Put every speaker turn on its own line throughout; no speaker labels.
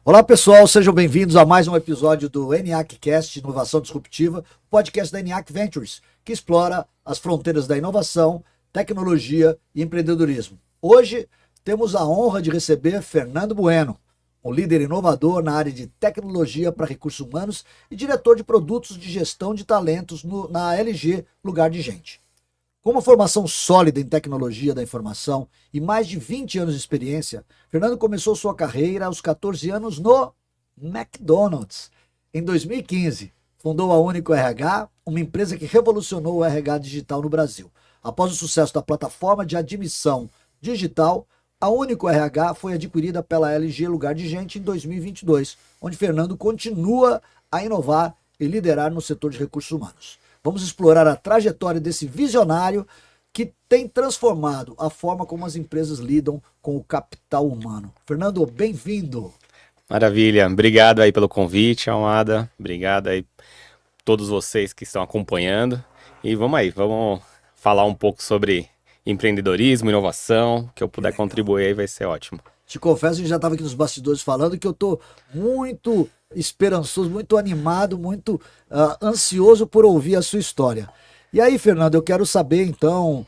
Olá pessoal, sejam bem-vindos a mais um episódio do ENIAC-Cast Inovação Disruptiva, podcast da ENIAC Ventures, que explora as fronteiras da inovação, tecnologia e empreendedorismo. Hoje temos a honra de receber Fernando Bueno, um líder inovador na área de tecnologia para recursos humanos e diretor de produtos de gestão de talentos na LG Lugar de Gente. Com uma formação sólida em tecnologia da informação e mais de 20 anos de experiência, Fernando começou sua carreira aos 14 anos no McDonald's. Em 2015, fundou a Único RH, uma empresa que revolucionou o RH digital no Brasil. Após o sucesso da plataforma de admissão digital, a Único RH foi adquirida pela LG Lugar de Gente em 2022, onde Fernando continua a inovar e liderar no setor de recursos humanos. Vamos explorar a trajetória desse visionário que tem transformado a forma como as empresas lidam com o capital humano. Fernando, bem-vindo.
Maravilha, obrigado aí pelo convite, Almada. Obrigado aí a todos vocês que estão acompanhando. E vamos falar um pouco sobre empreendedorismo, inovação, que eu puder contribuir aí vai ser ótimo.
Te confesso, a gente já estava aqui nos bastidores falando que eu estou muito esperançoso, muito animado, muito ansioso por ouvir a sua história. E aí, Fernando, eu quero saber, então,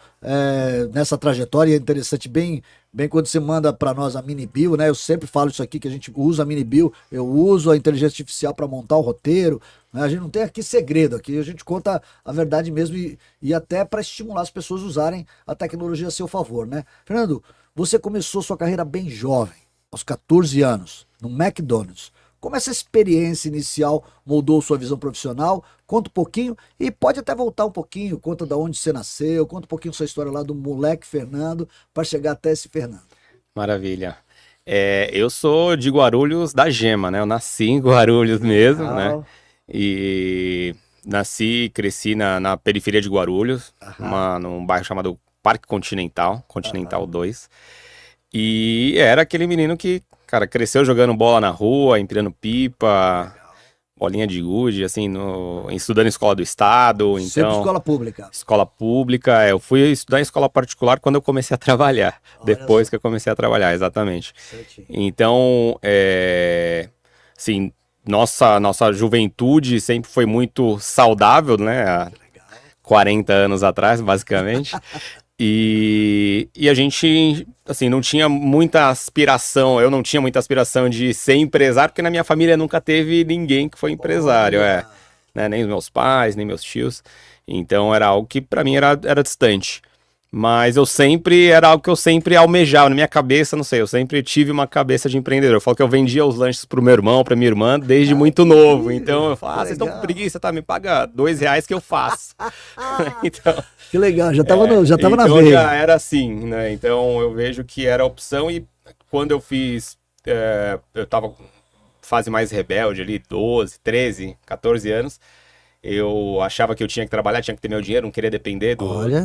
nessa trajetória, é interessante bem quando você manda para nós a mini bio, né? Eu sempre falo isso aqui, que a gente usa a mini bio, eu uso a inteligência artificial para montar o roteiro, né? A gente não tem aqui segredo, aqui a gente conta a verdade mesmo e até para estimular as pessoas a usarem a tecnologia a seu favor, né? Fernando, você começou sua carreira bem jovem, aos 14 anos, no McDonald's. Como essa experiência inicial moldou sua visão profissional? Conta um pouquinho e pode até voltar um pouquinho, conta de onde você nasceu, conta um pouquinho sua história lá do moleque Fernando para chegar até esse Fernando.
Maravilha. Eu sou de Guarulhos da Gema, né? Eu nasci em Guarulhos mesmo, né? E nasci e cresci na periferia de Guarulhos, num bairro chamado Parque Continental 2. E era aquele menino que, cara, cresceu jogando bola na rua, empinando pipa, bolinha de gude, assim, estudando em escola do estado. Então,
sempre escola pública.
Escola pública, eu fui estudar em escola particular quando eu comecei a trabalhar. Depois que eu comecei a trabalhar, exatamente. Certinho. Então, assim, nossa juventude sempre foi muito saudável, né? Há 40 anos atrás, basicamente. E a gente, assim, não tinha muita aspiração, eu não tinha muita aspiração de ser empresário, porque na minha família nunca teve ninguém que foi empresário, né? Nem os meus pais, nem meus tios. Então era algo que pra mim era distante. Mas era algo que eu sempre almejava na minha cabeça, não sei, eu sempre tive uma cabeça de empreendedor. Eu falo que eu vendia os lanches pro meu irmão, pra minha irmã, desde muito novo. Então eu falo, vocês estão com preguiça, tá? Me paga R$2 que eu faço.
Então, que legal, já tava na
então
veia.
Já era assim, né? Então eu vejo que era a opção e quando eu fiz, eu tava com fase mais rebelde ali, 12, 13, 14 anos. Eu achava que eu tinha que trabalhar, tinha que ter meu dinheiro, não queria depender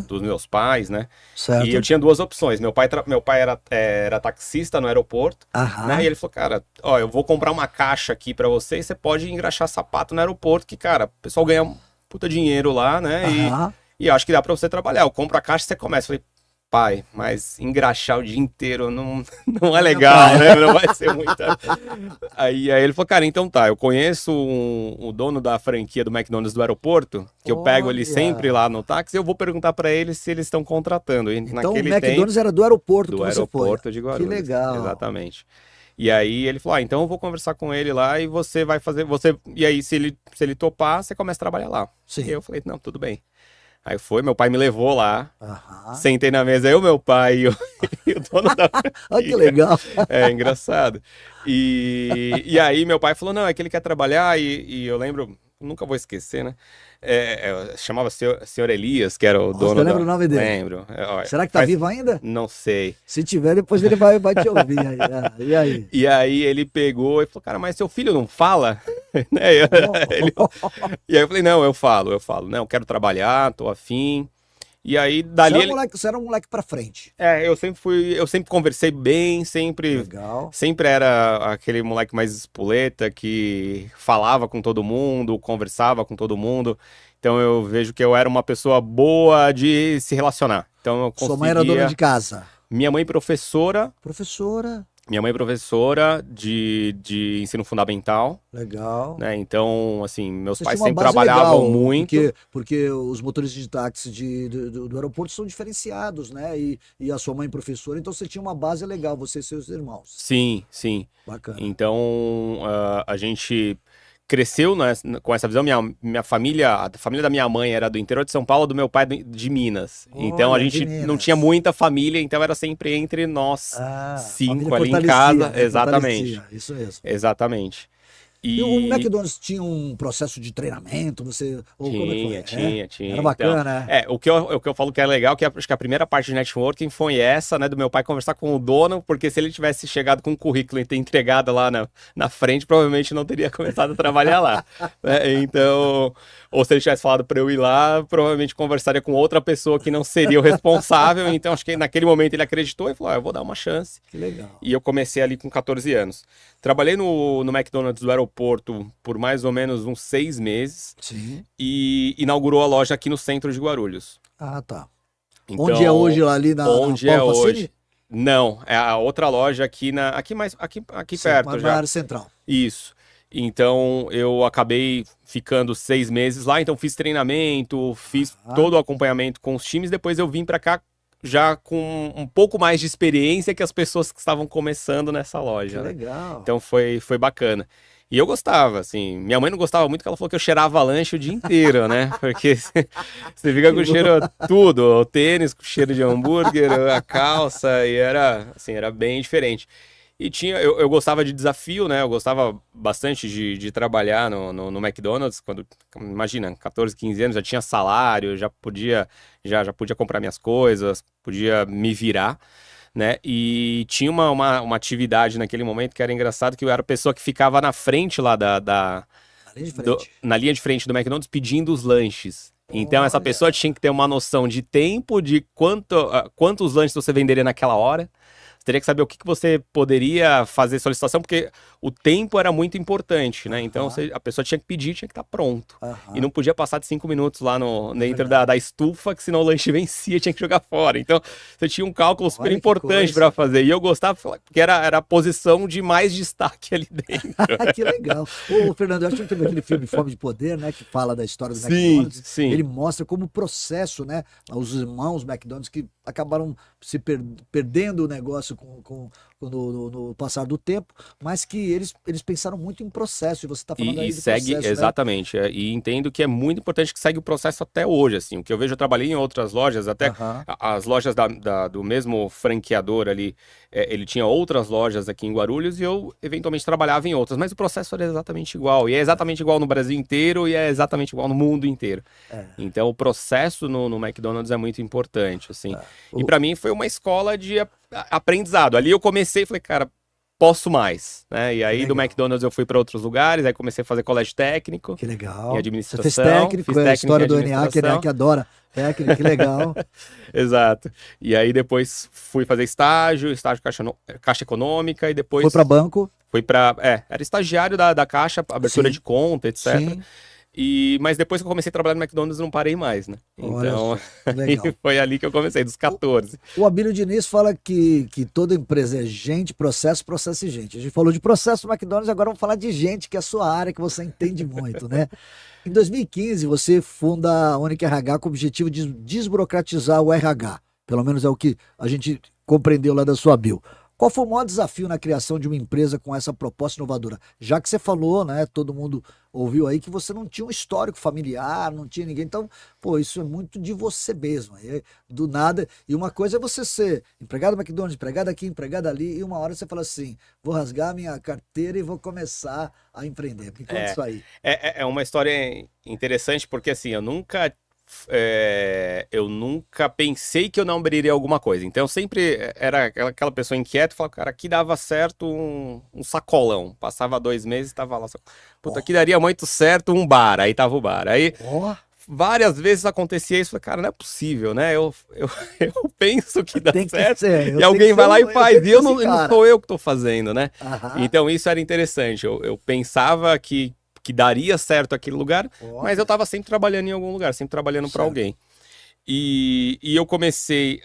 dos meus pais, né?
Certo.
E eu tinha duas opções. Meu pai era taxista no aeroporto, né? E ele falou, cara, ó, eu vou comprar uma caixa aqui pra você e você pode engraxar sapato no aeroporto, que, cara, o pessoal ganha um puta dinheiro lá, né? E eu acho que dá pra você trabalhar. Eu compro a caixa e você começa. Eu falei, pai, mas engraxar o dia inteiro não é legal, né? Não vai ser muita... Aí ele falou, cara, então tá, eu conheço o dono da franquia do McDonald's do aeroporto, que eu pego ele sempre lá no táxi, e eu vou perguntar pra eles se eles estão contratando. E
então o McDonald's era do aeroporto que você foi?
Do aeroporto de Guarulhos.
Que legal.
Exatamente. E aí ele falou, então eu vou conversar com ele lá e você vai fazer... E aí se ele topar, você começa a trabalhar lá.
Sim.
E eu falei, não, tudo bem. Aí meu pai me levou lá, sentei na mesa, eu, meu pai e o dono da franquia.
Olha que legal.
É engraçado. E aí meu pai falou, não, é que ele quer trabalhar e eu lembro, nunca vou esquecer, né? Chamava Senhor Elias, que era o dono.
Você lembra o nome dele?
Lembro.
Será que tá vivo ainda?
Não sei.
Se tiver, depois ele vai te ouvir. E aí?
E aí ele pegou e falou, cara, mas seu filho não fala? E aí eu falei, não, eu falo. Não, eu quero trabalhar, tô afim. E aí, dali
você era um moleque pra frente.
Eu sempre conversei bem, sempre era aquele moleque mais espoleta que falava com todo mundo, conversava com todo mundo. Então eu vejo que eu era uma pessoa boa de se relacionar. Então eu conseguia...
Sua mãe era dona de casa?
Minha mãe professora.
Professora.
Minha mãe é professora de ensino fundamental,
Legal.
né? Então, assim, meus
Você
pais
tinha uma
sempre
base
trabalhavam
legal,
muito.
porque os motoristas de táxi do aeroporto são diferenciados, né? E a sua mãe professora, então você tinha uma base legal, você e seus irmãos.
Sim, sim.
Bacana.
Então, a gente cresceu, né, com essa visão. Minha família, a família da minha mãe era do interior de São Paulo, do meu pai de Minas. Então, a
Olha, de
gente não tinha
Minas.
muita família, então era sempre entre nós
Ah, família
cinco ali em
fortalecia,
casa.
né?
Exatamente,
Fortalecia, isso mesmo.
exatamente.
E o
E
McDonald's tinha um processo de treinamento, você, ou como é que foi?
tinha.
Era
Então,
bacana, né?
o que eu falo que é legal, que acho que a primeira parte de networking foi essa, né, do meu pai conversar com o dono, porque se ele tivesse chegado com o currículo e ter entregado lá na frente, provavelmente não teria começado a trabalhar lá, né? Então, ou se ele tivesse falado para eu ir lá, provavelmente conversaria com outra pessoa que não seria o responsável. Então, acho que naquele momento ele acreditou e falou, eu vou dar uma chance.
Que legal.
E eu comecei ali com 14 anos. Trabalhei no McDonald's do aeroporto por mais ou menos uns 6 meses
Sim.
e inaugurou a loja aqui no centro de Guarulhos.
Ah, tá.
Então,
Onde é hoje, lá ali na
onde é
Paulo Facini?
hoje? Não, é a outra loja aqui
Sim,
perto
na
já.
área central.
Isso. Então eu acabei ficando 6 meses lá, então fiz treinamento, fiz todo o acompanhamento com os times, depois eu vim para cá já com um pouco mais de experiência que as pessoas que estavam começando nessa loja,
Que
né?
legal.
Então foi bacana. E eu gostava, assim, minha mãe não gostava muito, que ela falou que eu cheirava lanche o dia inteiro, né? Porque você fica com cheiro tudo, o tênis com cheiro de hambúrguer, a calça, e era, assim, era bem diferente. E eu gostava de desafio, né? Eu gostava bastante de trabalhar no McDonald's, quando, imagina, 14, 15 anos, já tinha salário, já podia comprar minhas coisas, podia me virar, né? E tinha uma atividade naquele momento que era engraçado, que eu era a pessoa que ficava na frente lá
Ali de frente.
na linha de frente do McDonald's pedindo os lanches. Então essa
Olha.
pessoa tinha que ter uma noção de tempo, de quantos lanches você venderia naquela hora. Você teria que saber o que você poderia fazer solicitação, porque o tempo era muito importante, né? Então a pessoa tinha que pedir, tinha que estar pronto. E não podia passar de 5 minutos lá dentro da estufa, que senão o lanche vencia, tinha que jogar fora. Então você tinha um cálculo super
Olha que
importante
coisa.
para fazer. E eu gostava, porque era a posição de mais destaque ali dentro.
Que legal. Ô, Fernando, eu acho que teve aquele filme Fome de Poder, né? Que fala da história do
Sim,
McDonald's.
sim.
Ele mostra como o processo, né? Os irmãos McDonald's que acabaram se perdendo o negócio no passar do tempo, mas que eles pensaram muito em processo. E você está falando aí
E
do
segue,
processo, né?
exatamente. E entendo que é muito importante que segue o processo até hoje, assim. O que eu vejo, eu trabalhei em outras lojas, até as lojas do mesmo franqueador ali, ele tinha outras lojas aqui em Guarulhos e eu, eventualmente, trabalhava em outras, mas o processo era exatamente igual. E é exatamente igual no Brasil inteiro e é exatamente igual no mundo inteiro. Então, o processo no McDonald's é muito importante, assim. E para mim foi uma escola de aprendizado. Ali eu comecei e falei, cara, posso mais, né? E aí
legal.
do McDonald's eu fui para outros lugares, aí comecei a fazer colégio técnico.
Que legal.
Em administração,
Você fez técnico,
fiz
é a
técnico
história
em
do ENIAC, né? Que adora técnico, que legal.
Exato. E aí depois fui fazer estágio Caixa Econômica, e depois
Foi para banco.
fui para, era estagiário da Caixa, abertura
Sim.
de conta, etc.
Sim.
Mas depois que eu comecei a trabalhar no McDonald's, não parei mais, né?
Olha
Então,
só, legal.
foi ali que eu comecei, dos 14.
O Abílio Diniz fala que toda empresa é gente, processo, processo e gente. A gente falou de processo no McDonald's, agora vamos falar de gente, que é a sua área, que você entende muito, né? Em 2015, você funda a Unic RH com o objetivo de desburocratizar o RH. Pelo menos é o que a gente compreendeu lá da sua bio. Qual foi o maior desafio na criação de uma empresa com essa proposta inovadora? Já que você falou, né, todo mundo ouviu aí que você não tinha um histórico familiar, não tinha ninguém. Então, pô, isso é muito de você mesmo. Aí, do nada. E uma coisa é você ser empregado do McDonald's, empregado aqui, empregado ali, e uma hora você fala assim, vou rasgar minha carteira e vou começar a empreender. Me conta isso aí.
É uma história interessante, porque assim, eu nunca pensei que eu não abriria alguma coisa. Então eu sempre era aquela pessoa inquieta, falava, cara, aqui dava certo um sacolão. Passava 2 meses e tava lá. Puta, aqui daria muito certo um bar. Aí tava o bar. Aí várias vezes acontecia isso. Falei, cara, não é possível, né? Eu penso que dá certo. E alguém vai lá e faz. E não sou eu que tô fazendo, né? Então isso era interessante. Eu pensava que daria certo aquele lugar, mas eu estava sempre trabalhando em algum lugar, sempre trabalhando para alguém. E eu comecei,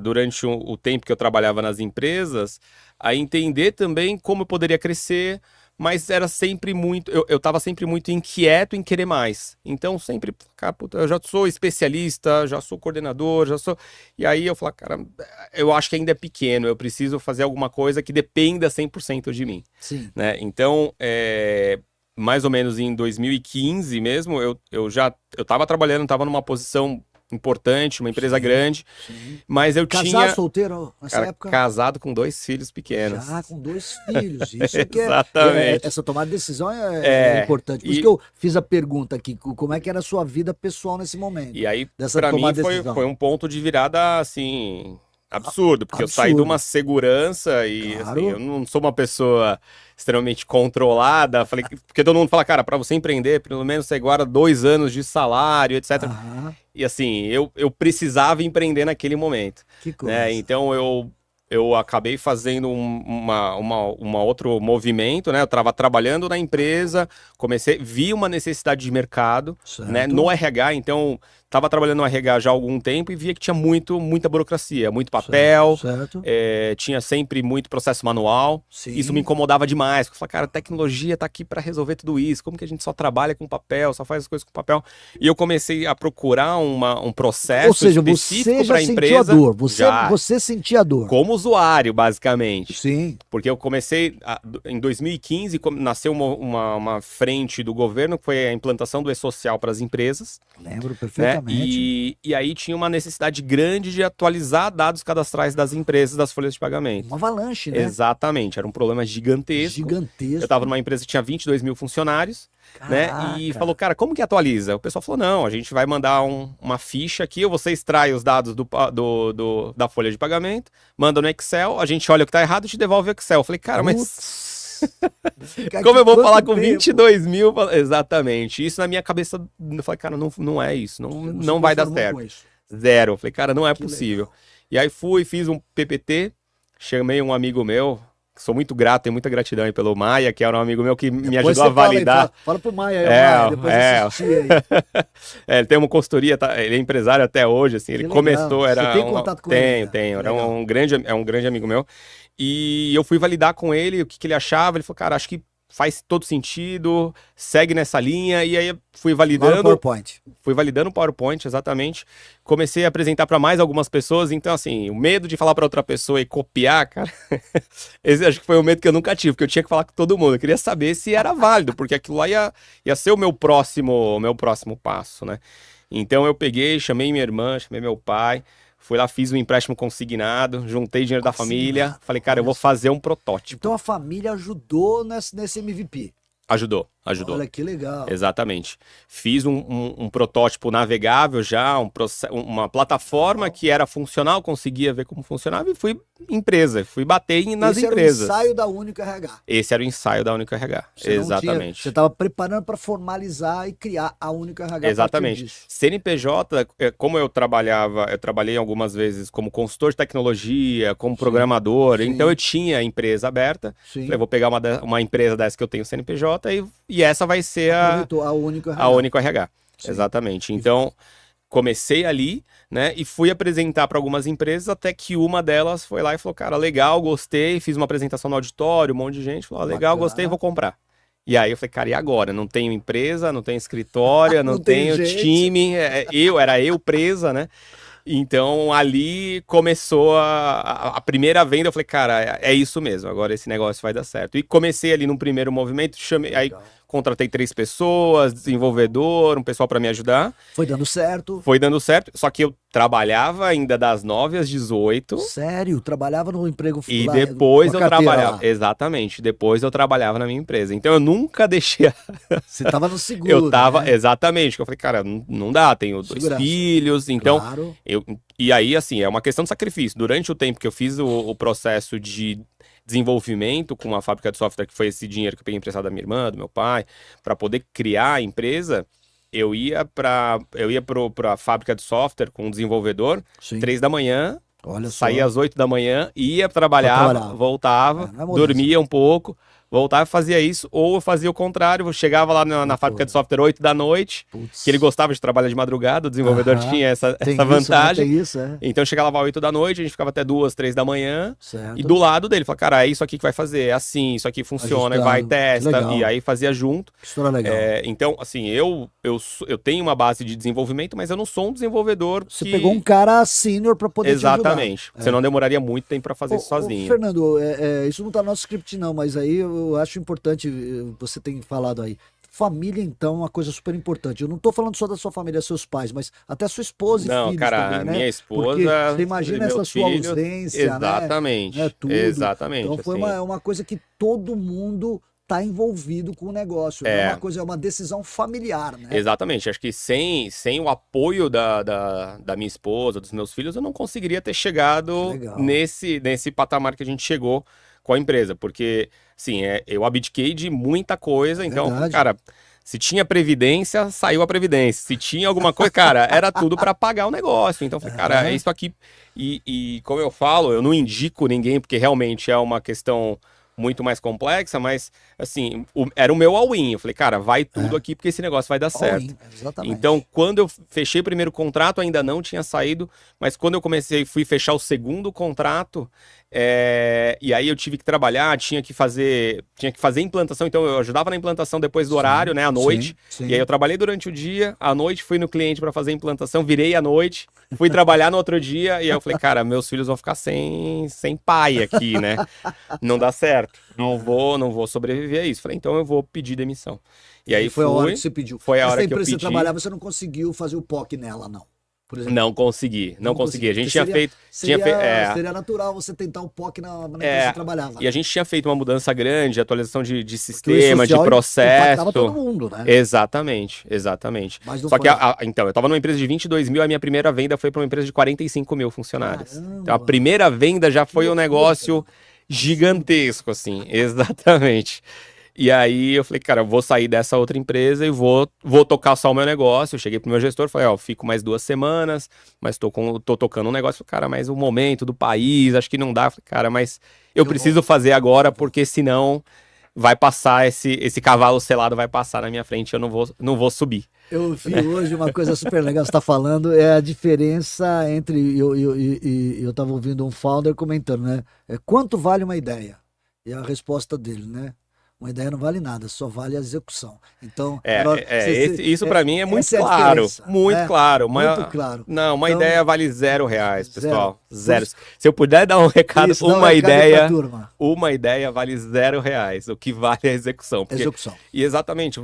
durante o tempo que eu trabalhava nas empresas, a entender também como eu poderia crescer, mas era sempre muito, eu tava sempre muito inquieto em querer mais. Então sempre, cara, puta, eu já sou especialista, já sou coordenador, já sou... E aí eu falo, cara, eu acho que ainda é pequeno, eu preciso fazer alguma coisa que dependa 100% de mim.
Sim.
Né? Então, mais ou menos em 2015 mesmo, eu tava trabalhando, tava numa posição importante, uma empresa grande, mas eu
Casado, solteiro nessa
cara,
época?
casado com 2 filhos pequenos.
Já, com 2 filhos. Isso que
Exatamente.
essa tomada de decisão é importante. Por isso que eu fiz a pergunta aqui, como é que era a sua vida pessoal nesse momento?
E aí,
dessa
pra mim,
tomada de decisão?
foi um ponto de virada, assim, absurdo, porque eu saí de uma segurança e, assim, eu não sou uma pessoa extremamente controlada, falei, porque todo mundo fala, cara, pra você empreender, pelo menos você guarda 2 anos de salário, etc. E assim, eu precisava empreender naquele momento.
Que coisa.
Né? Então eu acabei fazendo um outro movimento, né? Eu estava trabalhando na empresa, vi uma necessidade de mercado, né? No RH, então estava trabalhando no RH já há algum tempo e via que tinha muita burocracia, muito papel,
certo.
Tinha sempre muito processo manual.
Sim.
Isso me incomodava demais, porque eu falava, cara, a tecnologia tá aqui para resolver tudo isso, como que a gente só trabalha com papel, só faz as coisas com papel? E eu comecei a procurar um processo específico para a empresa.
Você sentia dor.
Como usuário, basicamente.
Sim.
Porque eu comecei, em 2015, nasceu uma frente do governo, que foi a implantação do e-social para as empresas.
Lembro perfeitamente.
Né? E aí tinha uma necessidade grande de atualizar dados cadastrais das empresas, das folhas de pagamento.
Uma avalanche, né?
Exatamente, era um problema gigantesco. Eu estava numa empresa que tinha 22 mil funcionários. Né? E falou, cara, como que atualiza? O pessoal falou, não, a gente vai mandar uma ficha aqui, você extrai os dados da folha de pagamento, manda no Excel, a gente olha o que tá errado e te devolve o Excel. Eu falei, cara, mas... como eu vou falar com 22 mil? Exatamente. Isso na minha cabeça, eu falei, cara, não é isso, não vai dar certo. Zero. Eu falei, cara, não é possível. Legal. E aí fiz um PPT, chamei um amigo meu, sou muito grato, tenho muita gratidão aí pelo Maia, que era um amigo meu que me ajudou a validar.
Fala pro Maia aí, depois assistir aí.
Ele tem uma consultoria, ele é empresário até hoje, assim, ele começou,
Você tem contato com ele?
Tenho, é um grande amigo meu. E eu fui validar com ele o que ele achava, ele falou, cara, acho que faz todo sentido, segue nessa linha, e aí fui validando o PowerPoint, exatamente, comecei a apresentar para mais algumas pessoas, então assim, o medo de falar para outra pessoa e copiar, cara, esse acho que foi o medo que eu nunca tive, porque eu tinha que falar com todo mundo, eu queria saber se era válido, porque aquilo lá ia ser o meu próximo passo, né? Então eu peguei, chamei minha irmã, chamei meu pai, fui lá, fiz um empréstimo consignado, juntei dinheiro da família, falei, cara, eu vou fazer um protótipo.
Então a família ajudou nesse MVP?
Ajudou.
Olha que legal.
Exatamente. Fiz um protótipo navegável já, uma plataforma que era funcional, conseguia ver como funcionava e fui bater nas empresas.
Esse era o ensaio da Único RH.
Esse era o ensaio da Único RH, exatamente.
Você estava preparando para formalizar e criar a Único RH.
Exatamente. CNPJ, como eu trabalhei algumas vezes como consultor de tecnologia, como programador, então eu tinha empresa aberta. Falei, vou pegar uma empresa dessa que eu tenho CNPJ e essa vai ser a Único RH. Exatamente. Então, comecei ali, né, e fui apresentar para algumas empresas, até que uma delas foi lá e falou, cara, legal, gostei, fiz uma apresentação no auditório, um monte de gente, falou, legal, gostei, vou comprar. E aí eu falei, cara, e agora? Não tenho empresa, não tenho escritório, não tenho time, era eu presa, né? Então, ali começou a primeira venda, eu falei, cara, é isso mesmo, agora esse negócio vai dar certo. E comecei ali num primeiro movimento, aí contratei 3 pessoas, desenvolvedor, um pessoal para me ajudar.
Foi dando certo.
Foi dando certo, só que eu trabalhava ainda das 9 às 18.
Sério? Trabalhava no emprego
e depois eu trabalhava. Lá. Exatamente, depois eu trabalhava na minha empresa. Então eu nunca deixei.
Você tava no seguro.
Eu tava,
né?
Exatamente. Eu falei, cara, não dá, tenho 2 filhos. Então, e aí, assim, é uma questão de sacrifício. Durante o tempo que eu fiz o processo de desenvolvimento com uma fábrica de software, que foi esse dinheiro que eu peguei emprestado da minha irmã, do meu pai, para poder criar a empresa, eu ia para a fábrica de software com um desenvolvedor, 3 da manhã, saía às 8 da manhã, ia trabalhar, voltava, dormia um pouco, voltava e fazia isso, ou eu fazia o contrário, eu chegava lá na fábrica de software 8 da noite, que ele gostava de trabalhar de madrugada, o desenvolvedor tinha essa vantagem.
Tem isso, é.
Então eu chegava lá às 8 da noite, a gente ficava até 2, 3 da manhã,
Certo.
e do lado dele, falava, cara, é isso aqui que vai fazer, é assim, isso aqui funciona,
Ajustando.
vai, testa,
Legal.
e aí fazia junto.
Que história legal.
Então, assim, eu tenho uma base de desenvolvimento, mas eu não sou um desenvolvedor
Você
que...
pegou um cara sênior para poder
Exatamente.
te ajudar.
Você não demoraria muito tempo para fazer isso sozinho.
Fernando, isso não tá no nosso script não, mas aí eu acho importante, você tem falado aí. Família, então, é uma coisa super importante. Eu não tô falando só da sua família, seus pais, mas até sua esposa e filhos
cara,
também, né?
minha esposa...
Porque você imagina essa sua
filhos,
ausência,
exatamente,
né? Tudo.
Exatamente.
Então foi
assim.
uma coisa que todo mundo tá envolvido com o negócio. É uma coisa, é uma decisão familiar, né?
Exatamente. Acho que sem o apoio da minha esposa, dos meus filhos, eu não conseguiria ter chegado nesse patamar que a gente chegou com a empresa. Porque, assim, eu abdiquei de muita coisa. Então, cara, se tinha previdência, saiu a previdência. Se tinha alguma coisa, cara, era tudo para pagar o negócio. Então, falei, cara, é isso aqui. E como eu falo, eu não indico ninguém, porque realmente é uma questão muito mais complexa, mas, assim, era o meu all-in. Eu falei, cara, vai tudo aqui porque esse negócio vai dar certo.
Exatamente.
Então, quando eu fechei o primeiro contrato, ainda não tinha saído, mas quando eu fui fechar o segundo contrato, e aí eu tive que trabalhar, tinha que fazer implantação, então eu ajudava na implantação depois do horário, né, à noite, e aí eu trabalhei durante o dia, à noite fui no cliente para fazer a implantação, virei à noite, fui trabalhar no outro dia, e aí eu falei, cara, meus filhos vão ficar sem pai aqui, né, não dá certo, não vou sobreviver a isso. Falei, então eu vou pedir demissão. E aí
foi a hora que você pediu.
Foi a hora que eu pedi.
Essa empresa que você trabalhava, você não conseguiu fazer o POC nela, não? Por exemplo.
Não consegui. A gente tinha feito...
Seria natural você tentar o POC na empresa que você trabalhava.
E a gente tinha feito uma mudança grande, atualização de sistema, de processo.
Impactava todo mundo, né?
Exatamente.
Mas não
Só
foi.
que, então, eu estava numa empresa de 22 mil, a minha primeira venda foi para uma empresa de 45 mil funcionários.
Caramba.
Então, a primeira venda já foi um negócio gigantesco, assim. Exatamente. E aí eu falei, cara, eu vou sair dessa outra empresa e vou tocar só o meu negócio. Eu cheguei pro meu gestor, falei, fico mais 2 semanas, mas tô tocando um negócio. Cara, mas o momento do país, acho que não dá. Falei, cara, mas eu preciso fazer agora, porque senão vai passar, esse cavalo selado vai passar na minha frente, eu não vou subir.
Eu vi hoje uma coisa super legal que você está falando, é a diferença entre... Eu estava ouvindo um founder comentando, né? Quanto vale uma ideia? E a resposta dele, né? Uma ideia não vale nada, só vale a execução. Então,
isso para mim é muito
claro.
Claro.
Muito claro.
Não, uma ideia vale R$0, pessoal. Zero. Se eu puder dar um recado, uma ideia vale R$0. O que vale é a execução.
Execução.
E exatamente,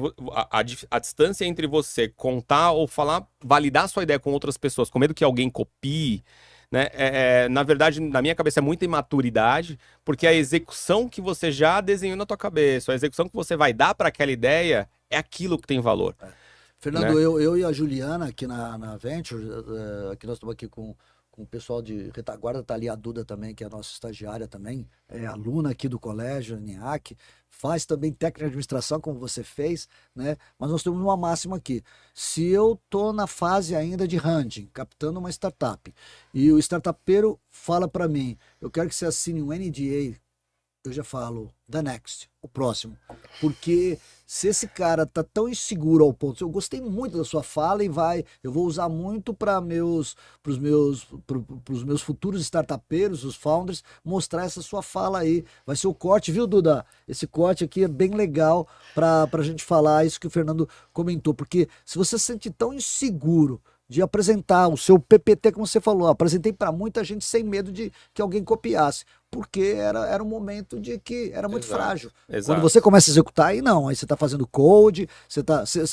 a distância entre você contar ou falar, validar sua ideia com outras pessoas, com medo que alguém copie, né? Na verdade, na minha cabeça é muita imaturidade, porque a execução que você já desenhou na tua cabeça, a execução que você vai dar para aquela ideia é aquilo que tem valor.
Fernando,
né?
eu e a Juliana aqui na Venture, aqui nós estamos aqui com o pessoal de retaguarda, tá ali a Duda também, que é a nossa estagiária também, é aluna aqui do colégio, ENIAC, faz também técnica de administração, como você fez, né? Mas nós temos uma máxima aqui. Se eu tô na fase ainda de hunting, captando uma startup, e o startupeiro fala para mim, eu quero que você assine um NDA, eu já falo, the next, o próximo. Porque se esse cara tá tão inseguro ao ponto, eu gostei muito da sua fala e eu vou usar muito para pros meus futuros startupeiros, os founders, mostrar essa sua fala aí. Vai ser o corte, viu, Duda? Esse corte aqui é bem legal pra gente falar isso que o Fernando comentou, porque se você se sente tão inseguro de apresentar o seu PPT, como você falou, apresentei para muita gente sem medo de que alguém copiasse, porque era um momento de que era muito frágil. Quando você começa a executar, aí não, aí você está fazendo code,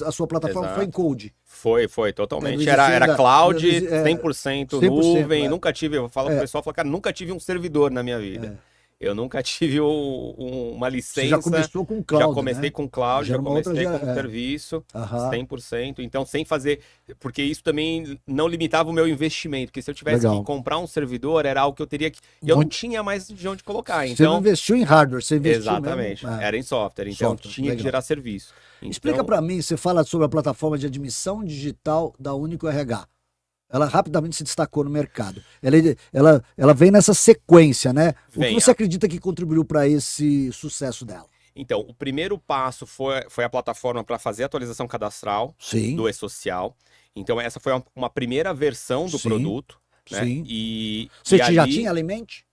a sua plataforma foi em code.
Foi, totalmente. Era cloud, 100% nuvem, nunca tive, eu falo pro pessoal, cara, nunca tive um servidor na minha vida. Eu nunca tive uma licença. Você
já começou com cloud,
já comecei com cloud, já comecei com serviço, 100%. Então, sem fazer... Porque isso também não limitava o meu investimento. Porque se eu tivesse que comprar um servidor, era algo que eu teria que... E eu não tinha mais de onde colocar. Então,
você não investiu em hardware, você investiu
exatamente. Era em software. Então, tinha que gerar serviço.
Explica para mim, você fala sobre a plataforma de admissão digital da Único RH. Ela rapidamente se destacou no mercado. Ela vem nessa sequência, né? O que você acredita que contribuiu para esse sucesso dela?
Então, o primeiro passo foi a plataforma para fazer a atualização cadastral
Sim,
do e-social. Então, essa foi uma primeira versão do
Sim,
produto, né?
sim.
E
Você já
ali
tinha Alimente?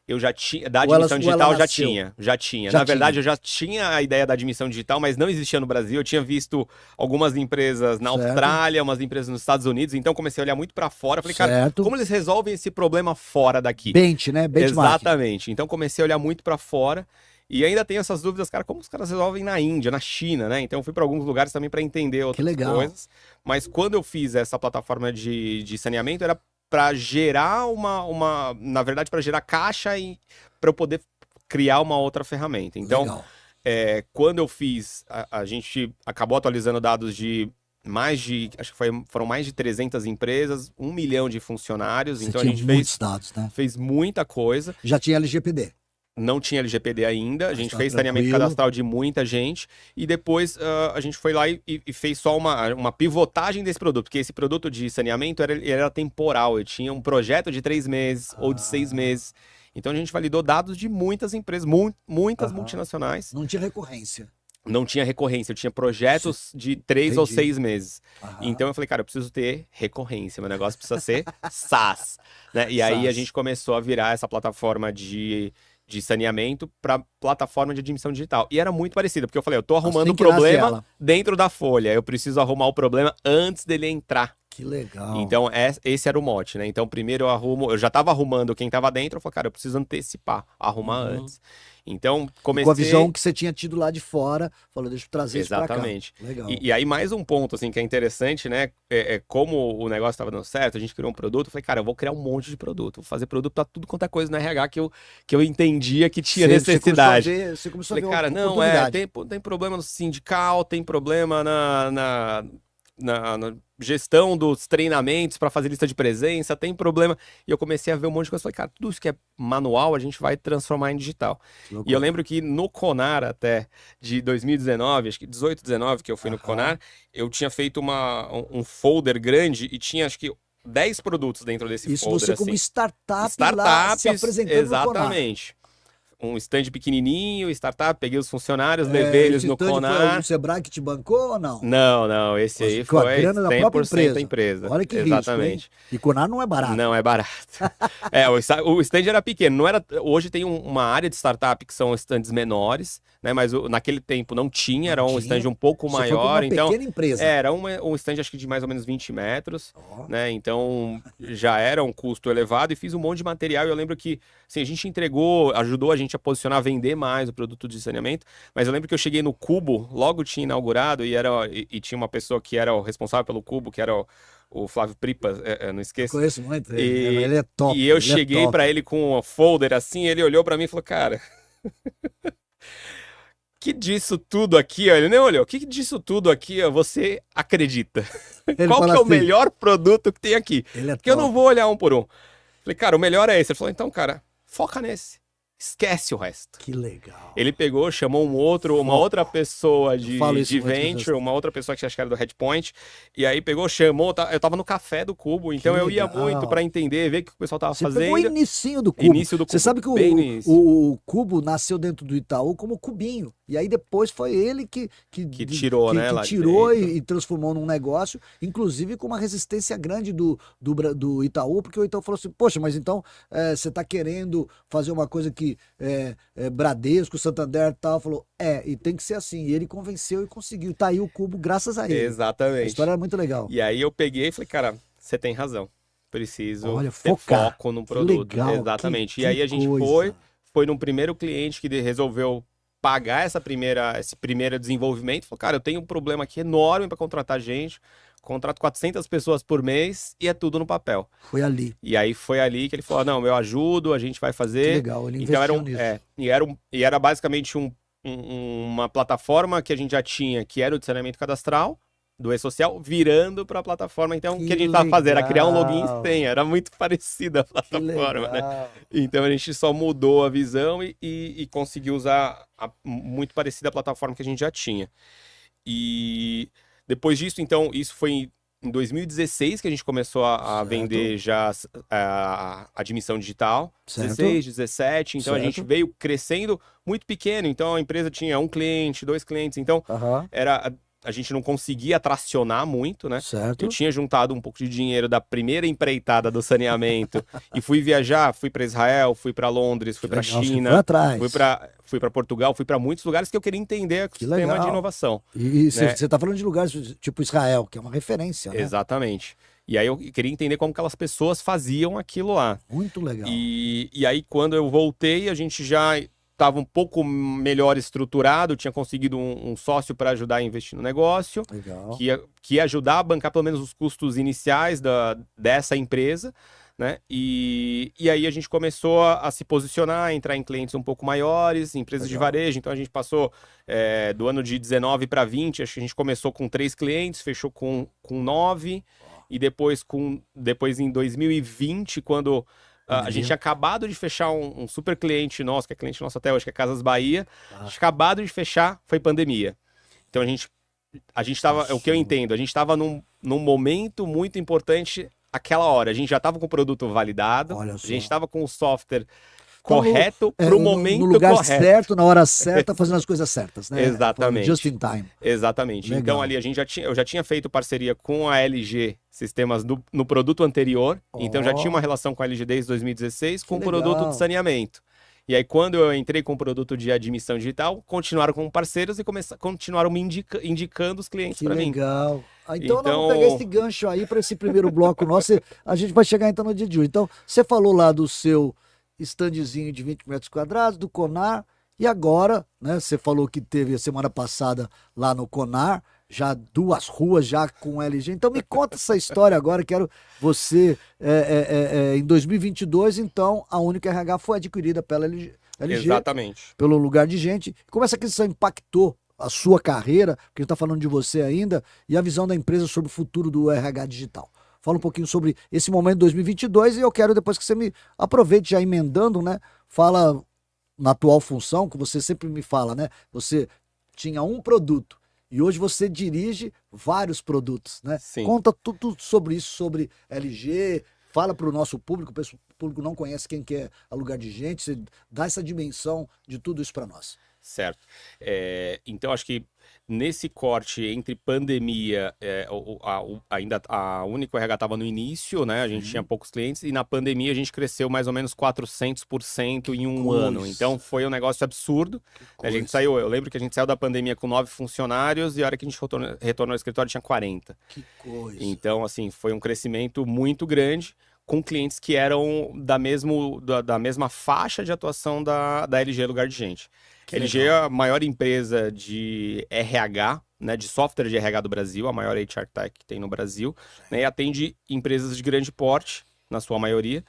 eu já tinha, da
Ou ela,
admissão
ou ela
digital já
nasceu?
tinha, já tinha.
Já
Na verdade,
tinha.
eu já tinha a ideia da admissão digital, mas não existia no Brasil. Eu tinha visto algumas empresas na
Certo,
Austrália, umas empresas nos Estados Unidos, então comecei a olhar muito para fora. Falei, cara,
certo.
como eles resolvem esse problema fora daqui?
Bench, né? Benchmark.
Exatamente. Então comecei a olhar muito para fora e ainda tenho essas dúvidas, cara, como os caras resolvem na Índia, na China, né? Então eu fui para alguns lugares também para entender
Que
outras
legal.
coisas. Mas quando eu fiz essa plataforma de saneamento, era para gerar na verdade, para gerar caixa e para eu poder criar uma outra ferramenta. Então,
Legal.
quando eu fiz, a gente acabou atualizando dados de acho que foram mais de 300 empresas, 1 milhão de funcionários.
Você
Então a
tinha
gente
muitos dados, né?
fez muita coisa.
Já tinha LGPD.
Não tinha LGPD ainda, a gente
tá
fez saneamento
tranquilo.
cadastral de muita gente e depois a gente foi lá e fez só uma pivotagem desse produto, porque esse produto de saneamento ele era temporal, eu tinha um projeto de 3 meses ou de 6 meses. Então a gente validou dados de muitas empresas, muitas
Aham.
multinacionais.
Não tinha recorrência.
Não tinha recorrência, eu tinha projetos de 3 ou
Entendi.
6 meses.
Aham.
Então eu falei, cara, eu preciso ter recorrência, meu negócio precisa ser SaaS, né? E aí a
SaaS.
gente começou a virar essa plataforma de saneamento para plataforma de admissão digital. E era muito parecida, porque eu falei, eu tô arrumando
tem
o
que nascer
problema
ela.
dentro da folha, eu preciso arrumar o problema antes dele entrar.
Que legal.
Então, esse era o mote, né? Então, primeiro eu já tava arrumando quem tava dentro, eu falei, cara, eu preciso antecipar, arrumar
Uhum.
antes. Então,
E
comecei...
com a visão que você tinha tido lá de fora, falou, deixa eu trazer isso pra cá.
Exatamente.
Legal.
E aí, mais um ponto, assim, que é interessante, né? Como o negócio estava dando certo, a gente criou um produto, eu falei, cara, eu vou criar um monte de produto, vou fazer produto pra tudo quanto é coisa no RH que eu entendia que tinha necessidade.
Você começou a
Falei,
ver
cara, não,
oportunidade.
tem problema no sindical, tem problema na gestão dos treinamentos para fazer lista de presença, tem problema. E eu comecei a ver um monte de coisa. Falei, cara, tudo isso que é manual a gente vai transformar em digital.
Que
E
loucura.
eu lembro que no Conar até de 2019, acho que 18, 19 que eu fui no
Aham.
Conar, eu tinha feito um folder grande e tinha acho que 10 produtos dentro desse
Isso
folder.
você como
assim.
startup lá
Startups,
se apresentando no Conar.
exatamente. Um stand pequenininho, startup, peguei os funcionários, levei eles
Esse
no
stand foi
Conar.
o Sebrae que te bancou ou não?
Não, esse aí
Com a
foi
grana da própria
100%
empresa.
empresa.
Olha que
Exatamente.
risco, hein? E Conar não é barato.
Não é barato. O stand era pequeno, não era. Hoje tem uma área de startup que são stands menores, né? Mas naquele tempo não tinha, era
Não
um
tinha.
stand um pouco
Você foi pra
maior.
uma
Então,
pequena empresa.
era um stand acho que de mais ou menos 20 metros,
Ó.
né? Então já era um custo elevado e fiz um monte de material. E eu lembro que assim, a gente entregou, ajudou a gente a posicionar, a vender mais o produto de saneamento. Mas eu lembro que eu cheguei no Cubo, logo tinha inaugurado, e tinha uma pessoa que era o responsável pelo Cubo, que era o Flávio Pripa, não
Eu
esqueço.
conheço muito ele.
E,
Ele é top.
e eu
ele é
cheguei
top.
pra ele com um folder assim, ele olhou pra mim e falou, cara, que disso tudo aqui, ó, ele nem olhou, que disso tudo aqui, ó, você acredita?
Ele
Qual que
fala
é o
assim,
melhor produto que tem aqui?
Ele é
Porque eu
top.
não vou olhar um por um. Falei, cara, o melhor é esse. Ele falou, então, cara, foca nesse. Esquece o resto.
Que legal.
Ele pegou, chamou uma outra pessoa
Eu falo isso
de
muito,
venture, uma outra pessoa que acho que era do Headpoint, e aí pegou, chamou, eu tava no café do Cubo, então eu ia
legal.
muito pra entender, ver o que o pessoal tava
Você pegou o
fazendo.
inicinho do Cubo.
Início do
Você
Cubo,
sabe que
bem no início.
o Cubo nasceu dentro do Itaú como Cubinho. E aí depois foi ele que
tirou, né, lá de
tirou
dentro.
e transformou num negócio, inclusive com uma resistência grande do Itaú, porque o Itaú falou assim, poxa, mas então você está querendo fazer uma coisa que Bradesco, Santander e tal, falou, e tem que ser assim. E ele convenceu e conseguiu. Tá aí o Cubo graças a ele. A
Exatamente.
história é muito legal.
E aí eu peguei e falei, cara, você tem razão. Preciso
Olha,
ter
focar.
foco no
Que
produto.
legal,
Exatamente.
que
E aí a gente
coisa.
foi num primeiro cliente que resolveu pagar esse primeiro desenvolvimento. Falou, cara, eu tenho um problema aqui enorme para contratar gente. Contrato 400 pessoas por mês e é tudo no papel.
Foi ali.
E aí foi ali que ele falou, não, eu ajudo, a gente vai
Que
fazer.
legal, ele
Então
investiu nisso.
e era basicamente uma plataforma que a gente já tinha, que era o de saneamento cadastral do e-social, virando para a plataforma. Então, o que a gente estava fazendo era criar um login e
legal.
senha. Era muito parecida a
Que
plataforma, né?
legal.
Então, a gente só mudou a visão e conseguiu usar muito parecida a plataforma que a gente já tinha. E depois disso, então, isso foi em 2016 que a gente começou a vender já a admissão digital,
Certo.
16, 17, então a
Certo.
gente veio crescendo muito pequeno, então a empresa tinha 1 cliente, 2 clientes, então a gente não conseguia tracionar muito, né?
Certo.
Eu tinha juntado um pouco de dinheiro da primeira empreitada do saneamento e fui viajar, fui para Israel, fui para Londres, fui para China,
foi atrás.
fui para Portugal, fui para muitos lugares que eu queria entender o sistema de inovação.
E
né?
você está falando de lugares tipo Israel, que é uma referência, né?
Exatamente. E aí eu queria entender como que aquelas pessoas faziam aquilo lá.
Muito legal.
E aí quando eu voltei, a gente já estava um pouco melhor estruturado, tinha conseguido um sócio para ajudar a investir no negócio,
Legal.
que ia ajudar a bancar pelo menos os custos iniciais dessa empresa, né? E aí a gente começou a se posicionar, a entrar em clientes um pouco maiores, empresas de varejo, então a gente passou do ano de 19 para 20, acho que a gente começou com 3 clientes, fechou com 9, e depois em 2020, quando... a gente tinha acabado de fechar um super cliente nosso, que é cliente nosso até hoje, que é Casas Bahia. A gente acabado de fechar, foi pandemia. Então a gente tava, o que eu entendo, a gente estava num momento muito importante aquela hora. A gente já estava com o produto validado, a gente estava com o software correto para o momento
no lugar
correto.
certo, na hora certa, fazendo as coisas certas, né?
Exatamente.
Just in time.
Exatamente.
Legal.
Então ali eu já tinha feito parceria com a LG Sistemas no produto anterior, então já tinha uma relação com a LG desde 2016 com o produto de saneamento. E aí quando eu entrei com o produto de admissão digital, continuaram como parceiros e continuaram me indicando os clientes para mim.
Que legal. Então nós vamos pegar esse gancho aí para esse primeiro bloco nosso. A gente vai chegar então no dia de hoje. Então você falou lá do seu standzinho de 20 metros quadrados, do Conar, e agora, né, você falou que teve a semana passada lá no Conar, já 2 ruas já com LG, então me conta essa história agora, quero você, em 2022, então, a Único RH foi adquirida pela LG,
Exatamente.
pelo Lugar de Gente. Como essa aquisição impactou a sua carreira, porque a gente está falando de você ainda, e a visão da empresa sobre o futuro do RH digital? Fala um pouquinho sobre esse momento de 2022 e eu quero depois que você me aproveite já emendando, né? Fala na atual função, que você sempre me fala, né? Você tinha um produto e hoje você dirige vários produtos, né?
Sim.
Conta tudo sobre isso, sobre LG, fala para o nosso público, o público não conhece quem que é a Lugar de Gente, você dá essa dimensão de tudo isso para nós.
Certo. Então, acho que nesse corte entre pandemia, ainda a Único RH estava no início, né? A gente tinha poucos clientes, e na pandemia a gente cresceu mais ou menos 400% em um ano. Então, foi um negócio absurdo. A gente saiu, eu lembro que a gente saiu da pandemia com 9 funcionários, e a hora que a gente retornou ao escritório tinha 40.
Que coisa.
Então, assim, foi um crescimento muito grande, com clientes que eram da mesma faixa de atuação da LG Lugar de Gente. A LG é a maior empresa de RH, né, de software de RH do Brasil, a maior HR Tech que tem no Brasil, né, e atende empresas de grande porte, na sua maioria,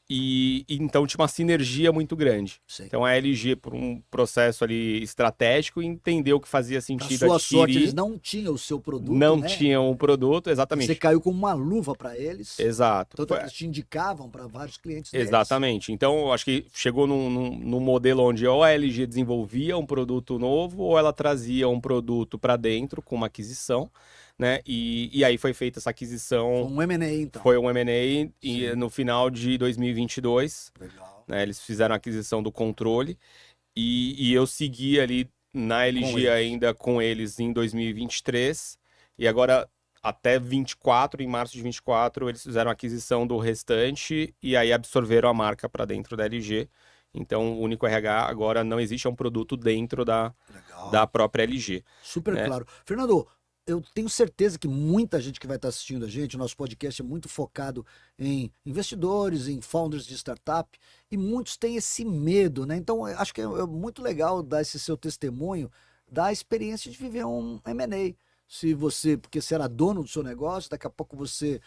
e então tinha uma sinergia muito grande.
Sim.
Então a LG, por um processo ali estratégico, entendeu que fazia sentido
sua
adquirir.
sorte, eles não tinham o seu produto,
Não
né?
tinham o produto, exatamente.
Você caiu como uma luva para eles.
Exato.
Tanto que eles te indicavam para vários clientes deles.
Exatamente. Então, eu acho que chegou num modelo onde ou a LG desenvolvia um produto novo ou ela trazia um produto para dentro com uma aquisição, né? E aí foi feita essa aquisição.
Foi um M&A, então.
Foi um M&A e no final de 2022.
Legal.
Né, eles fizeram a aquisição do controle e eu segui ali na LG ainda com eles em 2023. E agora, até 24, em março de 24, eles fizeram a aquisição do restante e aí absorveram a marca para dentro da LG. Então, o Único RH agora não existe, é um produto dentro da própria LG.
Super
né?
claro. Fernando, eu tenho certeza que muita gente que vai estar assistindo a gente, o nosso podcast é muito focado em investidores, em founders de startup, e muitos têm esse medo, né? Então, eu acho que é muito legal dar esse seu testemunho da experiência de viver um M&A. Porque você era dono do seu negócio, daqui a pouco você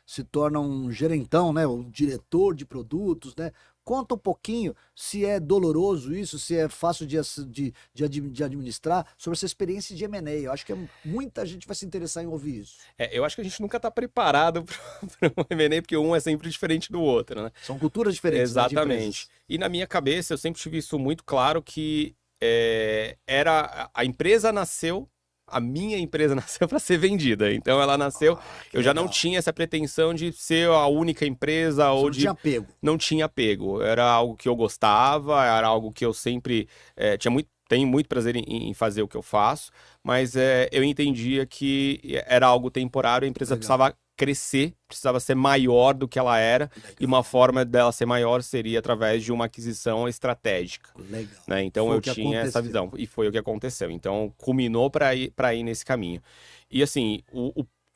se torna um gerentão, né? Um diretor de produtos, né? Conta um pouquinho se é doloroso isso, se é fácil de administrar, sobre essa experiência de M&A. Eu acho que muita gente vai se interessar em ouvir isso.
Eu acho que a gente nunca está preparado para um M&A, porque um é sempre diferente do outro, né?
São culturas diferentes.
Exatamente. E na minha cabeça, eu sempre tive isso muito claro, que a empresa nasceu a minha empresa nasceu para ser vendida. Então ela nasceu, eu já não tinha essa pretensão de ser a única empresa ou
Não tinha apego.
Não tinha apego. Era algo que eu gostava, era algo que eu sempre tenho muito prazer em fazer o que eu faço, mas eu entendia que era algo temporário, a empresa precisava crescer, precisava ser maior do que ela era, e uma forma dela ser maior seria através de uma aquisição estratégica.
Legal.
Né? Então eu tinha essa visão, e foi o que aconteceu. Então culminou para ir nesse caminho. E assim,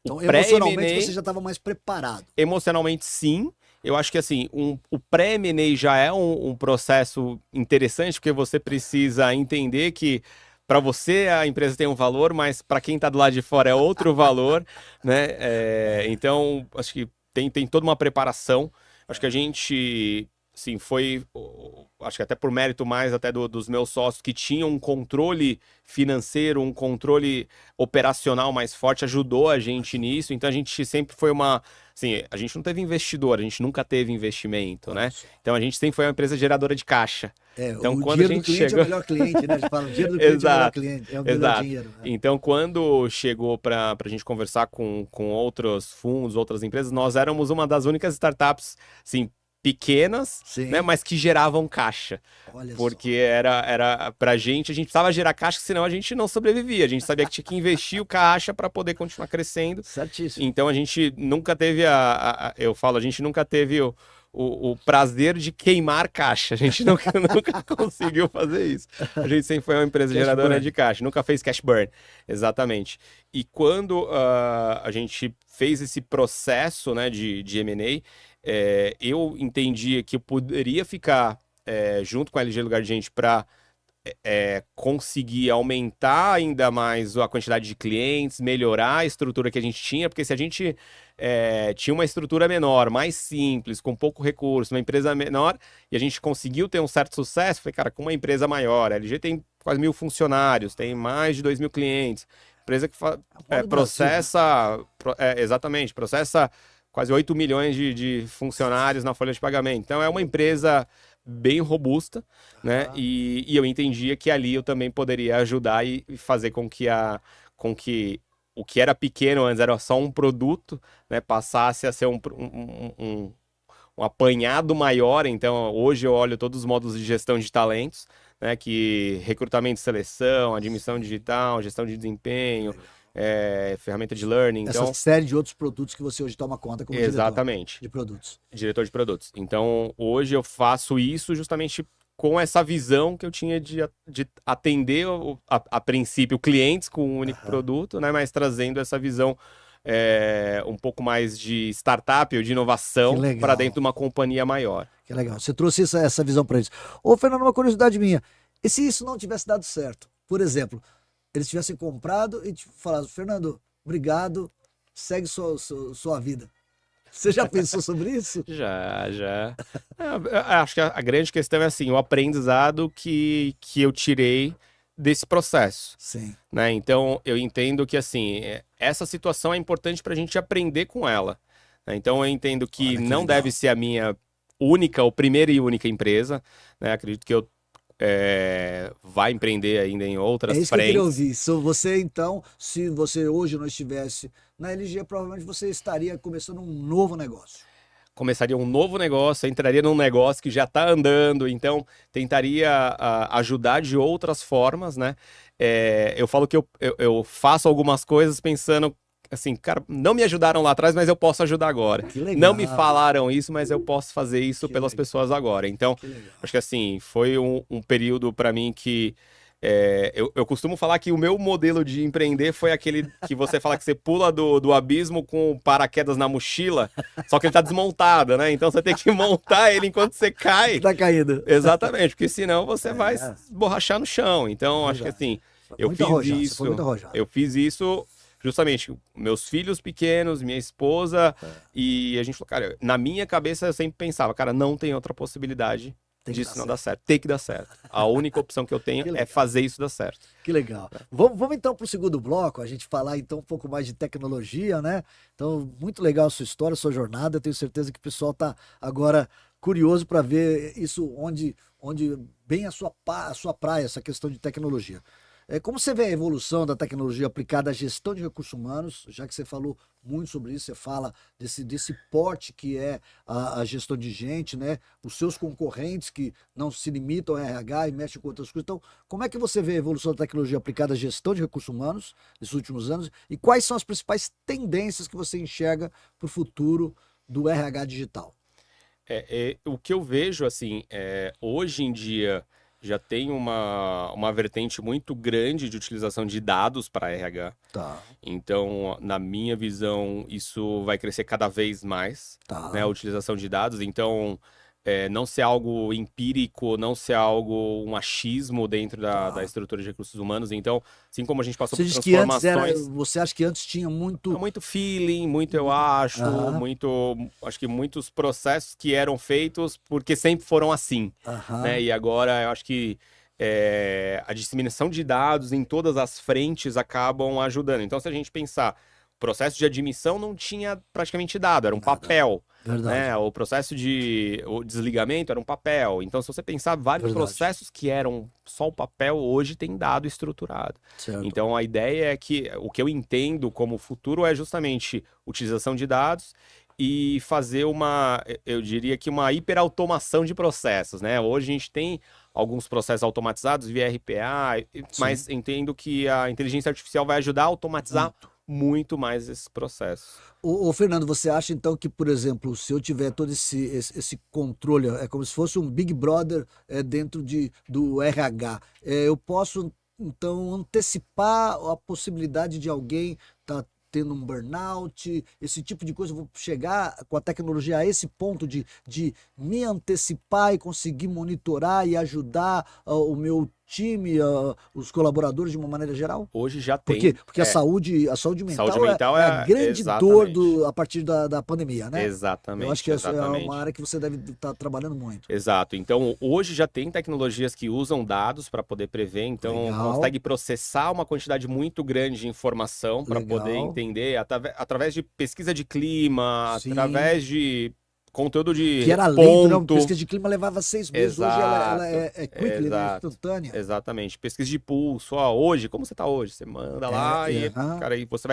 então, emocionalmente você já estava mais preparado.
Emocionalmente, sim. Eu acho que assim, o pré-M&A já é um processo interessante, porque você precisa entender que para você a empresa tem um valor, mas para quem está do lado de fora é outro valor, né? Então, acho que tem toda uma preparação. Acho que a gente, sim, acho que até por mérito mais até dos meus sócios que tinham um controle financeiro, um controle operacional mais forte, ajudou a gente nisso. Então a gente sempre foi assim, a gente não teve investidor, a gente nunca teve investimento, né? Então a gente sempre foi uma empresa geradora de caixa. Então,
o
quando
dinheiro do cliente é o melhor cliente, né? A gente fala, o dinheiro do cliente é o melhor cliente, é o melhor dinheiro. Né?
Então, quando chegou para a gente conversar com outros fundos, outras empresas, nós éramos uma das únicas startups, assim, pequenas, né, mas que geravam caixa.
Olha
porque era pra gente, a gente precisava gerar caixa, senão a gente não sobrevivia. A gente sabia que tinha que investir o caixa para poder continuar crescendo.
Certíssimo.
Então a gente nunca teve eu falo, a gente nunca teve o prazer de queimar caixa. A gente nunca conseguiu fazer isso. A gente sempre foi uma empresa geradora de caixa, nunca fez cash burn. Exatamente. E quando a gente fez esse processo, né, de M&A, eu entendia que eu poderia ficar junto com a LG Lugar de Gente para conseguir aumentar ainda mais a quantidade de clientes, melhorar a estrutura que a gente tinha, porque se a gente tinha uma estrutura menor, mais simples, com pouco recurso, uma empresa menor, e a gente conseguiu ter um certo sucesso, falei, cara, com uma empresa maior, a LG tem quase 1.000 funcionários, tem mais de 2.000 clientes, empresa que processa, exatamente, processa quase 8 milhões de funcionários na folha de pagamento. Então é uma empresa bem robusta, né? E eu entendia que ali eu também poderia ajudar e fazer com que o que era pequeno antes era só um produto, né? Passasse a ser um apanhado maior. Então hoje eu olho todos os módulos de gestão de talentos, né? Que recrutamento e seleção, admissão digital, gestão de desempenho, ferramenta de learning.
Essa série de outros produtos que você hoje toma conta como
exatamente,
diretor de produtos.
Diretor de produtos. Então, hoje eu faço isso justamente com essa visão que eu tinha de atender, a princípio, clientes com um único produto, né? Mas trazendo essa visão um pouco mais de startup ou de inovação para dentro de uma companhia maior.
Que legal. Você trouxe essa visão para eles. Ô, Fernando, uma curiosidade minha. E se isso não tivesse dado certo? Por exemplo, eles tivessem comprado e falado, Fernando, obrigado, segue sua vida. Você já pensou sobre isso?
Já. Acho que a grande questão é assim, o aprendizado que eu tirei desse processo.
Sim.
Né? Então, eu entendo que assim, essa situação é importante para a gente aprender com ela. Né? Então, eu entendo que não deve ser a minha única ou primeira e única empresa. Né? Acredito que eu vai empreender ainda em outras frentes.
É isso que eu queria ouvir. Você, então, se você hoje não estivesse na LG, provavelmente você estaria começando um novo negócio.
Começaria um novo negócio, entraria num negócio que já está andando, então tentaria ajudar de outras formas, né? Eu falo que eu faço algumas coisas pensando assim, cara, não me ajudaram lá atrás, mas eu posso ajudar agora.
Que legal.
Não me falaram isso, mas eu posso fazer isso pelas pessoas agora. Então, acho que assim, foi um período para mim que eu costumo falar que o meu modelo de empreender foi aquele que você fala que você pula do abismo com paraquedas na mochila, só que ele tá desmontado, né? Então você tem que montar ele enquanto você cai.
Tá caindo.
Exatamente, porque senão você vai borrachar no chão. Então, acho que assim, eu fiz isso justamente, meus filhos pequenos, minha esposa, e a gente falou, cara, na minha cabeça eu sempre pensava, cara, não tem outra possibilidade disso não dar certo. Tem que dar certo. A única opção que eu tenho é fazer isso dar certo.
Que legal. Vamos então para o segundo bloco, a gente falar então um pouco mais de tecnologia, né? Então, muito legal a sua história, a sua jornada. Eu tenho certeza que o pessoal está agora curioso para ver isso onde bem a sua praia, essa questão de tecnologia. Como você vê a evolução da tecnologia aplicada à gestão de recursos humanos, já que você falou muito sobre isso, você fala desse porte que é a gestão de gente, né? Os seus concorrentes que não se limitam ao RH e mexem com outras coisas. Então, como é que você vê a evolução da tecnologia aplicada à gestão de recursos humanos nesses últimos anos e quais são as principais tendências que você enxerga para o futuro do RH digital?
O que eu vejo, assim, hoje em dia já tem uma vertente muito grande de utilização de dados para RH.
Tá,
Então, na minha visão, isso vai crescer cada vez mais, né, a
tá.
utilização de dados. Então, não ser algo empírico, não ser algo um achismo dentro da
Tá.
estrutura de recursos humanos. Então, assim como a gente passou
Você
por
diz que antes
transformações.
você acha que antes tinha muito.
Muito feeling, muito eu acho,
Aham,
acho que muitos processos que eram feitos porque sempre foram assim, né?
aham,
E agora eu acho que a disseminação de dados em todas as frentes acabam ajudando. Então, se a gente pensar, o processo de admissão não tinha praticamente dado, era um
nada.
papel,
Verdade,
né? O desligamento era um papel. Então, se você pensar, vários
verdade.
processos que eram só o papel, hoje tem dado estruturado.
Certo.
Então, a ideia é que o que eu entendo como futuro é justamente utilização de dados e fazer eu diria que uma hiperautomação de processos, né? Hoje a gente tem alguns processos automatizados via RPA,
Sim,
mas entendo que a inteligência artificial vai ajudar a automatizar
muito.
muito mais esses processos.
Fernando, você acha então que, por exemplo, se eu tiver todo esse controle, é como se fosse um Big Brother dentro do RH, eu posso então antecipar a possibilidade de alguém estar tendo um burnout, esse tipo de coisa, eu vou chegar com a tecnologia a esse ponto de me antecipar e conseguir monitorar e ajudar o meu time, os colaboradores de uma maneira geral?
Hoje já
Porque,
tem,
porque a saúde
saúde
mental é,
mental
é a grande dor
exatamente,
a partir da pandemia, né? Eu acho que
exatamente,
essa é uma
exatamente.
área que você deve estar trabalhando muito.
Exato. Então, hoje já tem tecnologias que usam dados para poder prever, então
Legal,
consegue processar uma quantidade muito grande de informação para poder
legal.
entender através de pesquisa de clima,
Sim.
através de conteúdo
Que
de
era lento, né? Uma
ponto.
pesquisa de clima levava 6 meses. Hoje ela
Exato,
é quickly, né?
exato.
Instantânea.
Exatamente. Pesquisa de pulso. Ó, hoje, como você está hoje? Você manda lá e,
Aham,
cara, aí você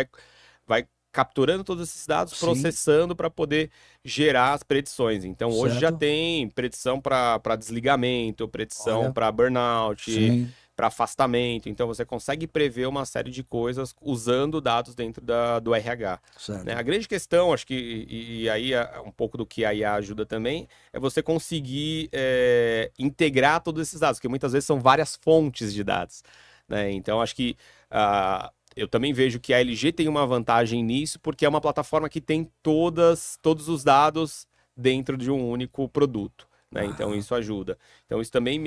vai capturando todos esses dados,
sim,
processando para poder gerar as predições. Então, hoje já
certo.
tem predição para desligamento, predição
Olha,
para burnout,
sim,
para afastamento. Então, você consegue prever uma série de coisas usando dados dentro do RH. Né? A
certo.
grande questão, acho que, e aí um pouco do que a IA ajuda também, é você conseguir integrar todos esses dados, porque muitas vezes são várias fontes de dados. Né? Então, acho que eu também vejo que a LG tem uma vantagem nisso, porque é uma plataforma que tem todos os dados dentro de um único produto. Né? Então,
Aham.
isso ajuda. Então, isso também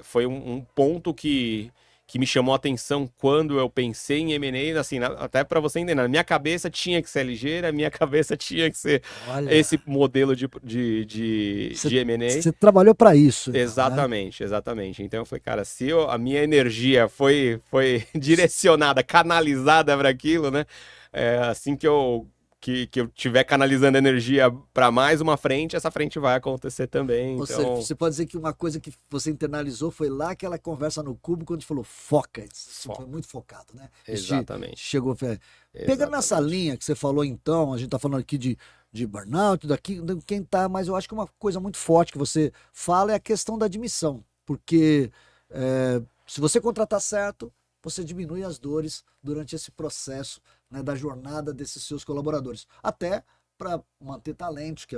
foi um ponto que me chamou a atenção quando eu pensei em M&A, assim, até para você entender, na minha cabeça tinha que ser LG, na minha cabeça tinha que ser
Olha,
esse modelo de M&A.
você trabalhou para isso, então, né?
Exatamente, exatamente. Então eu falei, cara, se a minha energia foi direcionada, canalizada para aquilo, né? Assim que eu tiver canalizando energia para mais uma frente, essa frente vai acontecer também.
Ou seja,
Então,
você pode dizer que uma coisa que você internalizou foi lá aquela conversa no cubo, quando a gente falou foca. Você foi
foco.
muito focado, né? Isso
Exatamente,
chegou. Pegando nessa
exatamente.
linha que você falou, então, a gente está falando aqui de burnout, daqui, quem tá, mas eu acho que uma coisa muito forte que você fala é a questão da admissão. Porque se você contratar certo, você diminui as dores durante esse processo, né, da jornada desses seus colaboradores. Até para manter talentos, que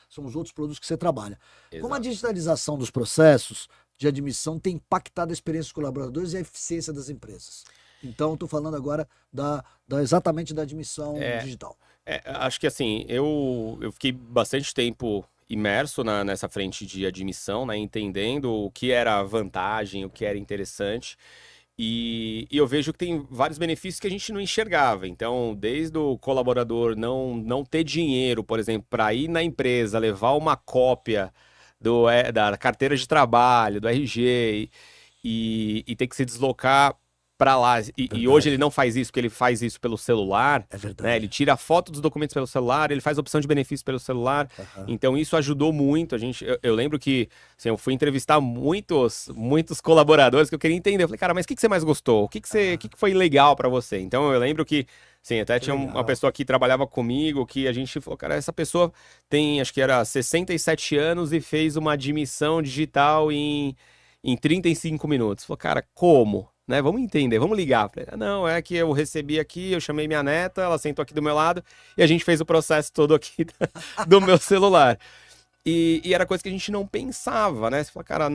são os outros produtos que você trabalha. Como a
Exato.
digitalização dos processos de admissão tem impactado a experiência dos colaboradores e a eficiência das empresas? Então, estou falando agora exatamente da admissão
É,
digital.
acho que assim, eu fiquei bastante tempo imerso nessa frente de admissão, né, entendendo o que era vantagem, o que era interessante. E eu vejo que tem vários benefícios que a gente não enxergava. Então, desde o colaborador não ter dinheiro, por exemplo, para ir na empresa, levar uma cópia da carteira de trabalho, do RG, e ter que se deslocar para lá, e hoje ele não faz isso, porque ele faz isso pelo celular,
É verdade.
né? Ele tira a foto dos documentos pelo celular, ele faz opção de benefícios pelo celular, então isso ajudou muito. Eu lembro que assim, eu fui entrevistar muitos colaboradores que eu queria entender. Eu falei, cara, mas o que você mais gostou? O que que foi legal para você? Então eu lembro que, sim, até tinha uma pessoa que trabalhava comigo, que a gente falou, cara, essa pessoa tem, acho que era 67 anos e fez uma admissão digital em 35 minutos. Falou, cara, como? Né? Vamos entender, vamos ligar. Falei, não, é que eu recebi aqui, eu chamei minha neta, ela sentou aqui do meu lado e a gente fez o processo todo aqui do meu celular. E era coisa que a gente não pensava, né? Você fala, cara,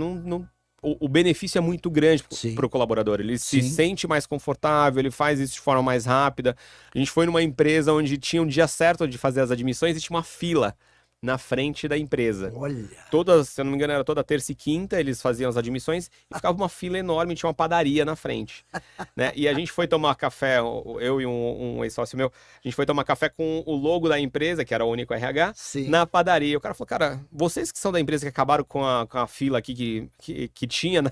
o benefício é muito grande para o colaborador. Ele se sente mais confortável, ele faz isso de forma mais rápida. A gente foi numa empresa onde tinha um dia certo de fazer as admissões e tinha uma fila na frente da empresa.
Olha.
Se eu não me engano, era toda terça e quinta, eles faziam as admissões e ficava uma fila enorme, tinha uma padaria na frente. Né? E a gente foi tomar café, eu e um ex-sócio meu, a gente foi tomar café com o logo da empresa, que era o Único RH, na padaria. O cara falou, cara, vocês que são da empresa que acabaram com a fila aqui que tinha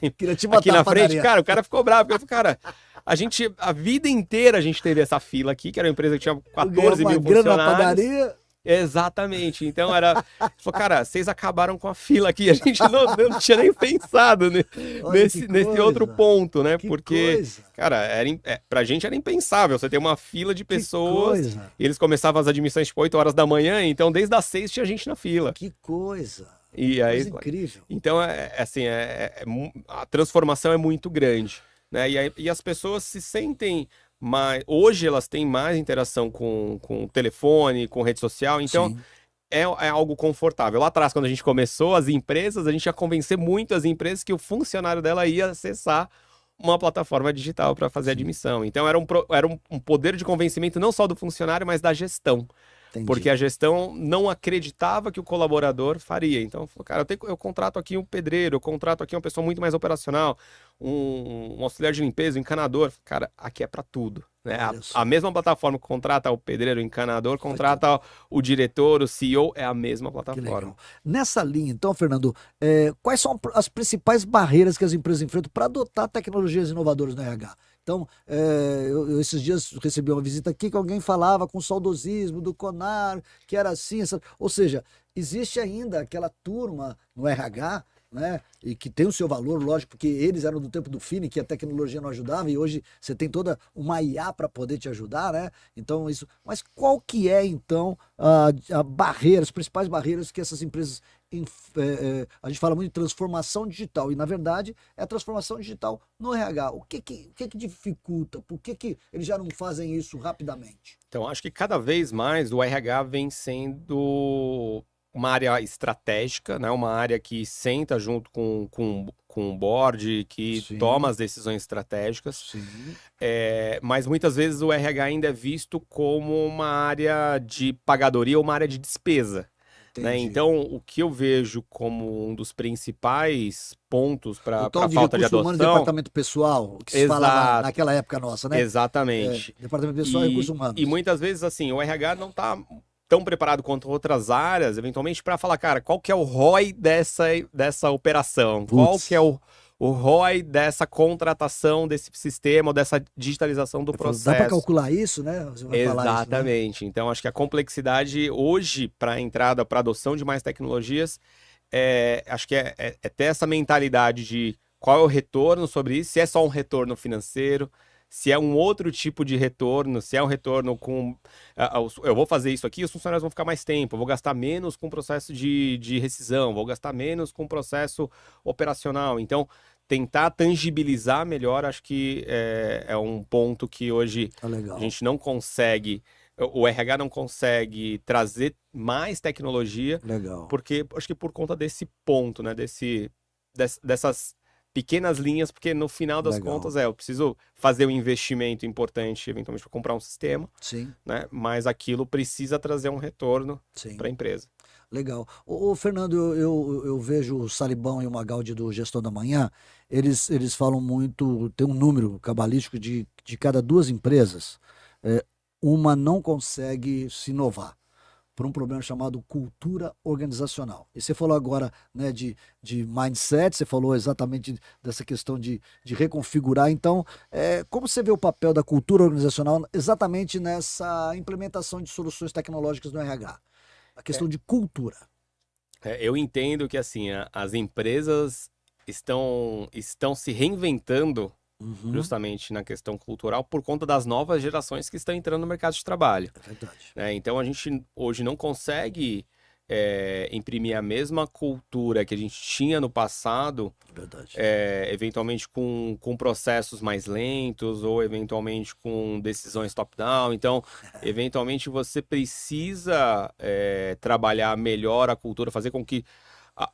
aqui na frente, cara, o cara ficou bravo, porque ele falou, cara, a vida inteira a gente teve essa fila aqui, que era uma empresa que tinha 14 mil funcionários.
Na padaria.
Exatamente, então falou, cara, vocês acabaram com a fila aqui, a gente não tinha nem pensado nesse outro ponto, né? Porque, cara, pra gente era impensável, você ter uma fila de pessoas, e eles começavam as admissões tipo 8 horas da manhã, então desde as 6 tinha gente na fila.
Que coisa!
E aí,
coisa incrível.
Então, a transformação é muito grande, né? E as pessoas se sentem... Mas hoje elas têm mais interação com o telefone, com rede social, então é algo confortável. Lá atrás, quando a gente começou, a gente ia convencer muito as empresas que o funcionário dela ia acessar uma plataforma digital para fazer admissão. Então era um poder de convencimento não só do funcionário, mas da gestão. Entendi. Porque a gestão não acreditava que o colaborador faria. Então, falou, cara, eu contrato aqui um pedreiro, eu contrato aqui uma pessoa muito mais operacional, um auxiliar de limpeza, um encanador. Cara, aqui é para tudo. Né? A mesma plataforma que contrata o pedreiro, o encanador, contrata o diretor, o CEO, é a mesma plataforma.
Nessa linha, então, Fernando, quais são as principais barreiras que as empresas enfrentam para adotar tecnologias inovadoras no RH? Então, eu esses dias recebi uma visita aqui que alguém falava com saudosismo do CONAR, que era assim, ou seja, existe ainda aquela turma no RH, né, e que tem o seu valor, lógico, porque eles eram do tempo do Fini, que a tecnologia não ajudava, e hoje você tem toda uma IA para poder te ajudar, né? Então, isso. Mas qual que é, então, a barreira, as principais barreiras que essas empresas... a gente fala muito de transformação digital, e na verdade é a transformação digital no RH. O que dificulta? Por que eles já não fazem isso rapidamente?
Então, acho que cada vez mais o RH vem sendo uma área estratégica, né? Uma área que senta junto com o board, que toma as decisões estratégicas. Mas muitas vezes o RH ainda é visto como uma área de pagadoria ou uma área de despesa. Né? Então, o que eu vejo como um dos principais pontos para a falta de adoção...
departamento pessoal, que se falava naquela época nossa, né?
Exatamente.
Departamento pessoal e recursos humanos.
E muitas vezes, assim, o RH não está tão preparado quanto outras áreas, eventualmente, para falar, cara, qual que é o ROI dessa operação? Qual que é o ROI dessa contratação desse sistema, ou dessa digitalização do processo.
Dá para calcular isso, né? Você vai
Exatamente.
Falar isso, né?
Então, acho que a complexidade hoje, para a entrada, para a adoção de mais tecnologias, acho que é ter essa mentalidade de qual é o retorno sobre isso, se é só um retorno financeiro, se é um outro tipo de retorno, se é um retorno com... eu vou fazer isso aqui, os funcionários vão ficar mais tempo, eu vou gastar menos com o processo de rescisão, vou gastar menos com o processo operacional. Então, tentar tangibilizar melhor, acho que é um ponto que hoje a gente não consegue... O RH não consegue trazer mais tecnologia, porque acho que por conta desse ponto, né? Dessas pequenas linhas, porque no final das contas eu preciso fazer um investimento importante, eventualmente, para comprar um sistema, né? Mas aquilo precisa trazer um retorno para a empresa.
Legal. Ô, Fernando, eu vejo o Salibão e o Magaldi do Gestor da Manhã, eles falam muito, tem um número cabalístico de cada 2 empresas, uma não consegue se inovar. por um problema chamado cultura organizacional. E você falou agora, né, de mindset, você falou exatamente dessa questão de reconfigurar. Então, como você vê o papel da cultura organizacional exatamente nessa implementação de soluções tecnológicas no RH? A questão de cultura.
Eu entendo que assim, as empresas estão se reinventando justamente na questão cultural por conta das novas gerações que estão entrando no mercado de trabalho.
É verdade.
Né? Então a gente hoje não consegue imprimir a mesma cultura que a gente tinha no passado,
Verdade.
eventualmente com processos mais lentos ou eventualmente com decisões top-down. Então, eventualmente você precisa trabalhar melhor a cultura, fazer com que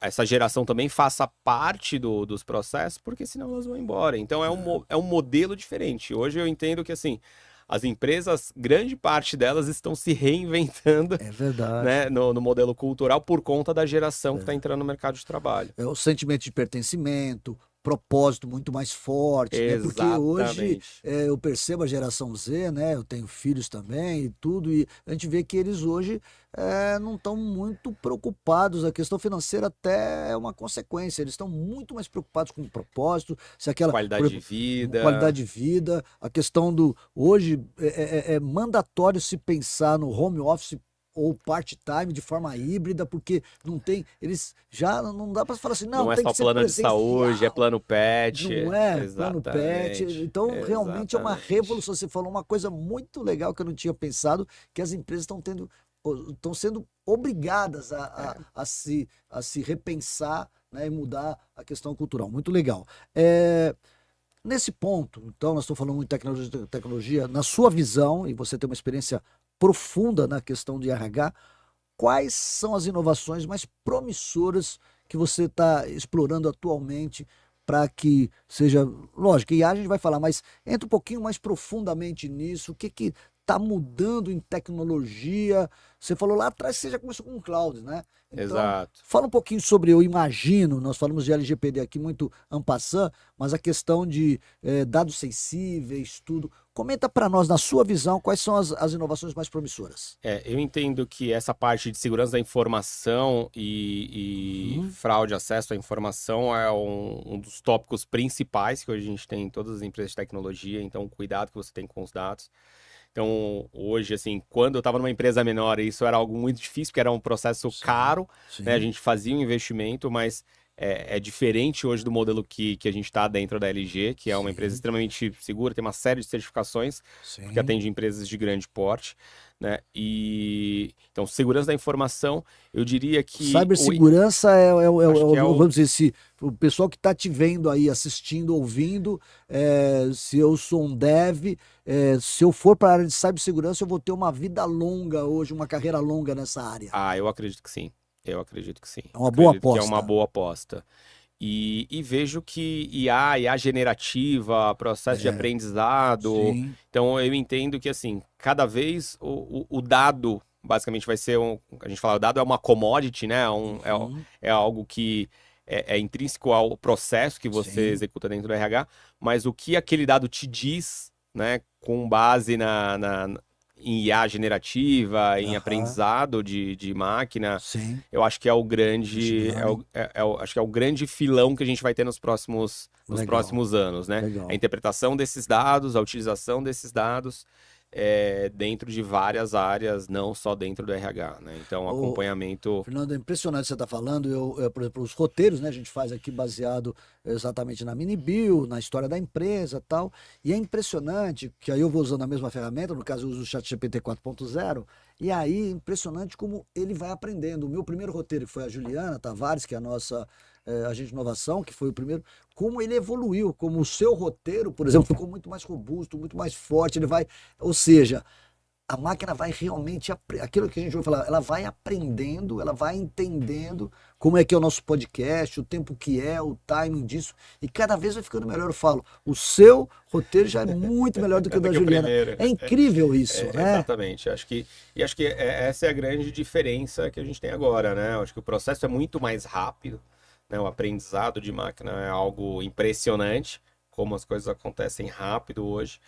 essa geração também faça parte dos processos, porque senão elas vão embora. Então é um modelo diferente. Hoje eu entendo que assim, as empresas, grande parte delas estão se reinventando,
É verdade.
né, no modelo cultural por conta da geração que está entrando no mercado de trabalho.
É o sentimento de pertencimento, propósito muito mais forte, né? Porque hoje eu percebo a geração Z, né? Eu tenho filhos também e tudo, e a gente vê que eles hoje não estão muito preocupados. A questão financeira até é uma consequência. Eles estão muito mais preocupados com o propósito, se aquela
Qualidade de vida.
qualidade de vida, a questão do hoje é mandatório se pensar no home office ou part-time de forma híbrida, porque não tem, eles já não dá para falar assim, não
é
tem
só
que ser
plano de
presencial.
saúde, é plano pet.
Não é plano pet. Então, realmente é uma
Exatamente.
revolução. Você falou uma coisa muito legal que eu não tinha pensado, que as empresas estão sendo obrigadas a se repensar, né, e mudar a questão cultural. Muito legal. Nesse ponto, então, nós estamos falando muito de tecnologia, na sua visão, e você tem uma experiência profunda na questão de RH, quais são as inovações mais promissoras que você está explorando atualmente para que seja, lógico, IA a gente vai falar, mas entra um pouquinho mais profundamente nisso, o que está mudando em tecnologia? Você falou lá atrás que você já começou com o cloud, né? Então,
Exato.
fala um pouquinho sobre, eu imagino, nós falamos de LGPD aqui muito en passant, mas a questão de dados sensíveis, tudo. Comenta para nós, na sua visão, quais são as inovações mais promissoras.
Eu entendo que essa parte de segurança da informação e fraude, acesso à informação é um dos tópicos principais que hoje a gente tem em todas as empresas de tecnologia, então o cuidado que você tem com os dados. Então, hoje, assim, quando eu estava numa empresa menor, isso era algo muito difícil, porque era um processo caro, né? A gente fazia um investimento, mas é diferente hoje do modelo que a gente está dentro da LG, que é uma empresa extremamente segura, tem uma série de certificações, que atende empresas de grande porte, né? Então, segurança da informação, eu diria que...
Cibersegurança vamos dizer, o pessoal que está te vendo aí, assistindo, ouvindo, se eu sou um dev, se eu for para a área de cibersegurança, eu vou ter uma vida longa hoje, uma carreira longa nessa área.
Eu acredito que sim. Eu acredito que sim.
É uma boa aposta.
Que é uma boa aposta. E vejo que IA generativa, processo de aprendizado.
Sim.
Então eu entendo que assim, cada vez o dado basicamente vai ser a gente fala, o dado é uma commodity, né? É algo que é intrínseco ao processo que você executa dentro do RH, mas o que aquele dado te diz, né, com base em IA generativa, em aprendizado de máquina, eu acho que é o grande, acho que é o grande filão que a gente vai ter nos próximos anos, né?
Legal.
A interpretação desses dados, a utilização desses dados dentro de várias áreas, não só dentro do RH, né? Então, acompanhamento...
Fernando, é impressionante o que você está falando. Por exemplo, os roteiros, né, a gente faz aqui baseado exatamente na mini-bio, na história da empresa e tal. E é impressionante que aí eu vou usando a mesma ferramenta, no caso eu uso o ChatGPT 4.0, e aí é impressionante como ele vai aprendendo. O meu primeiro roteiro, que foi a Juliana Tavares, que é a nossa agente de inovação, que foi o primeiro, como ele evoluiu, como o seu roteiro, por exemplo, ficou muito mais robusto, muito mais forte, ou seja, a máquina vai realmente, aquilo que a gente vai falar, ela vai aprendendo, ela vai entendendo como é que é o nosso podcast, o tempo que o timing disso, e cada vez vai ficando melhor. Eu falo, o seu roteiro já é muito melhor do que o da Juliana. É incrível isso, né?
Exatamente. Acho que essa é a grande diferença que a gente tem agora, né? Acho que o processo é muito mais rápido, né? O aprendizado de máquina é algo impressionante, como as coisas acontecem rápido hoje,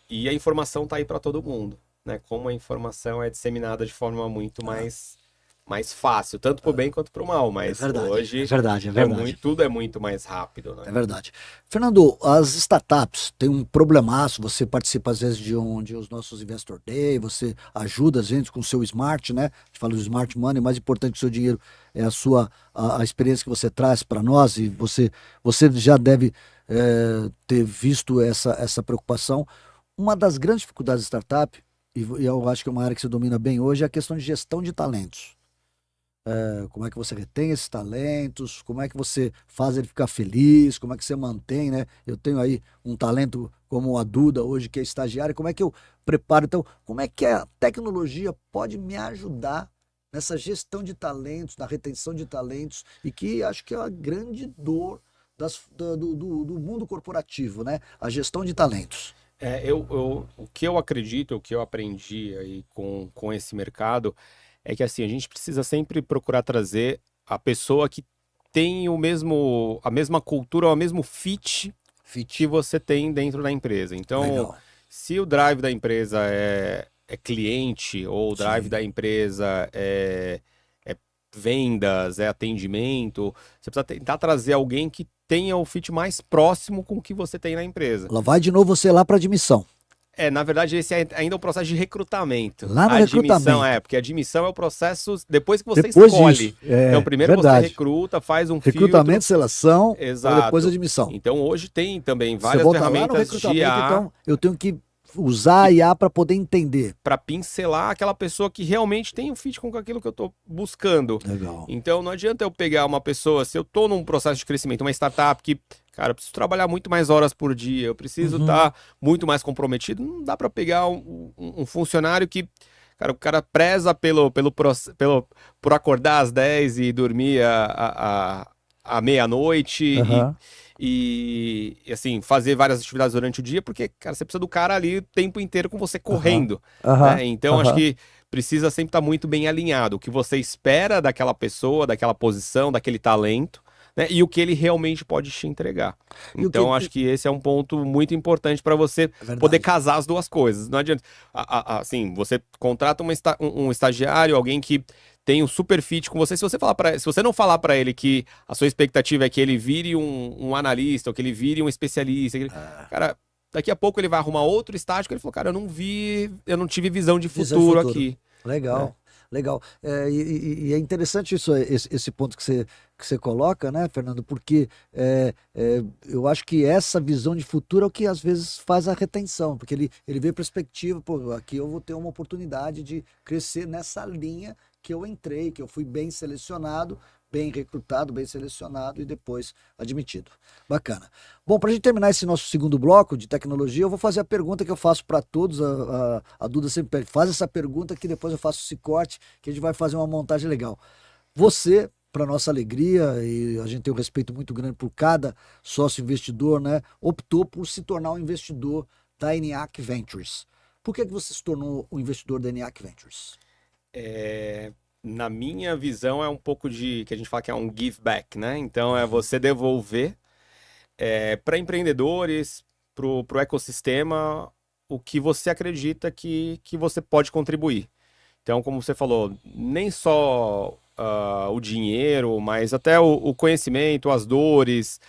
e a informação está aí para todo mundo. né, como a informação é disseminada de forma muito mais fácil, tanto para o bem quanto para o mal, mas hoje
é verdade.
tudo é muito mais rápido, né?
É verdade. Fernando, as startups têm um problemaço, você participa às vezes de os nossos Investor Day, você ajuda a gente com o seu smart, né? A gente fala do smart money, mais importante que o seu dinheiro é a experiência que você traz para nós e você já deve ter visto essa preocupação. Uma das grandes dificuldades da startup, e eu acho que é uma área que você domina bem hoje, é a questão de gestão de talentos. Como é que você retém esses talentos, como é que você faz ele ficar feliz, como é que você mantém, né? Eu tenho aí um talento como a Duda hoje, que é estagiária, como é que eu preparo? Então, como é que a tecnologia pode me ajudar nessa gestão de talentos, na retenção de talentos, e que acho que é a grande dor do mundo corporativo, né? A gestão de talentos.
O que eu acredito, o que eu aprendi aí com esse mercado é que assim, a gente precisa sempre procurar trazer a pessoa que tem a mesma cultura, o mesmo fit que você tem dentro da empresa. Então,
Legal.
se o drive da empresa é cliente, ou o drive da empresa é vendas, é atendimento, você precisa tentar trazer alguém que tenha o fit mais próximo com o que você tem na empresa.
Lá vai de novo você lá para admissão.
Na verdade, esse é ainda um processo de recrutamento.
Lá no recrutamento.
Porque a admissão é o processo depois que você escolhe. Então, primeiro
verdade.
você recruta, faz um
Recrutamento,
filtro.
selação,
Exato.
depois admissão.
Então, hoje tem também
Você
várias
volta lá no
ferramentas de
recrutamento,
IA
então eu tenho que usar a IA para poder entender.
para pincelar aquela pessoa que realmente tem um fit com aquilo que eu estou buscando.
Legal.
Então, não adianta eu pegar uma pessoa, se eu estou num processo de crescimento, uma startup que, cara, eu preciso trabalhar muito mais horas por dia, eu preciso estar muito mais comprometido, não dá para pegar um funcionário que, cara, o cara preza por acordar às 10 e dormir à meia-noite e, assim, fazer várias atividades durante o dia, porque, cara, você precisa do cara ali o tempo inteiro com você correndo, né? Então, acho que precisa sempre estar muito bem alinhado o que você espera daquela pessoa, daquela posição, daquele talento, né? E o que ele realmente pode te entregar. Então, acho que esse é um ponto muito importante para você poder casar as duas coisas. Não adianta, assim, você contrata um estagiário, alguém que tem um super fit com você. Se você não falar para ele que a sua expectativa é que ele vire um analista, ou que ele vire um especialista, cara, daqui a pouco ele vai arrumar outro estágio que ele falou, cara, eu não tive visão de futuro aqui.
Legal. Legal. E é interessante esse ponto que você coloca, né, Fernando? Porque eu acho que essa visão de futuro é o que às vezes faz a retenção, porque ele vê perspectiva, pô, aqui eu vou ter uma oportunidade de crescer nessa linha que eu entrei, que eu fui bem selecionado, bem recrutado, bem selecionado e depois admitido. Bacana. Bom, para a gente terminar esse nosso segundo bloco de tecnologia, eu vou fazer a pergunta que eu faço para todos. A Duda sempre pede, faz essa pergunta que depois eu faço esse corte, que a gente vai fazer uma montagem legal. Você, para nossa alegria, e a gente tem um respeito muito grande por cada sócio investidor, né, optou por se tornar um investidor da ENIAC Ventures. Por que você se tornou um investidor da ENIAC Ventures?
Na minha visão, é um pouco que a gente fala que é um give back, né? Então, é você devolver para empreendedores, para o ecossistema, o que você acredita que você pode contribuir. Então, como você falou, nem só o dinheiro, mas até o conhecimento, as dores,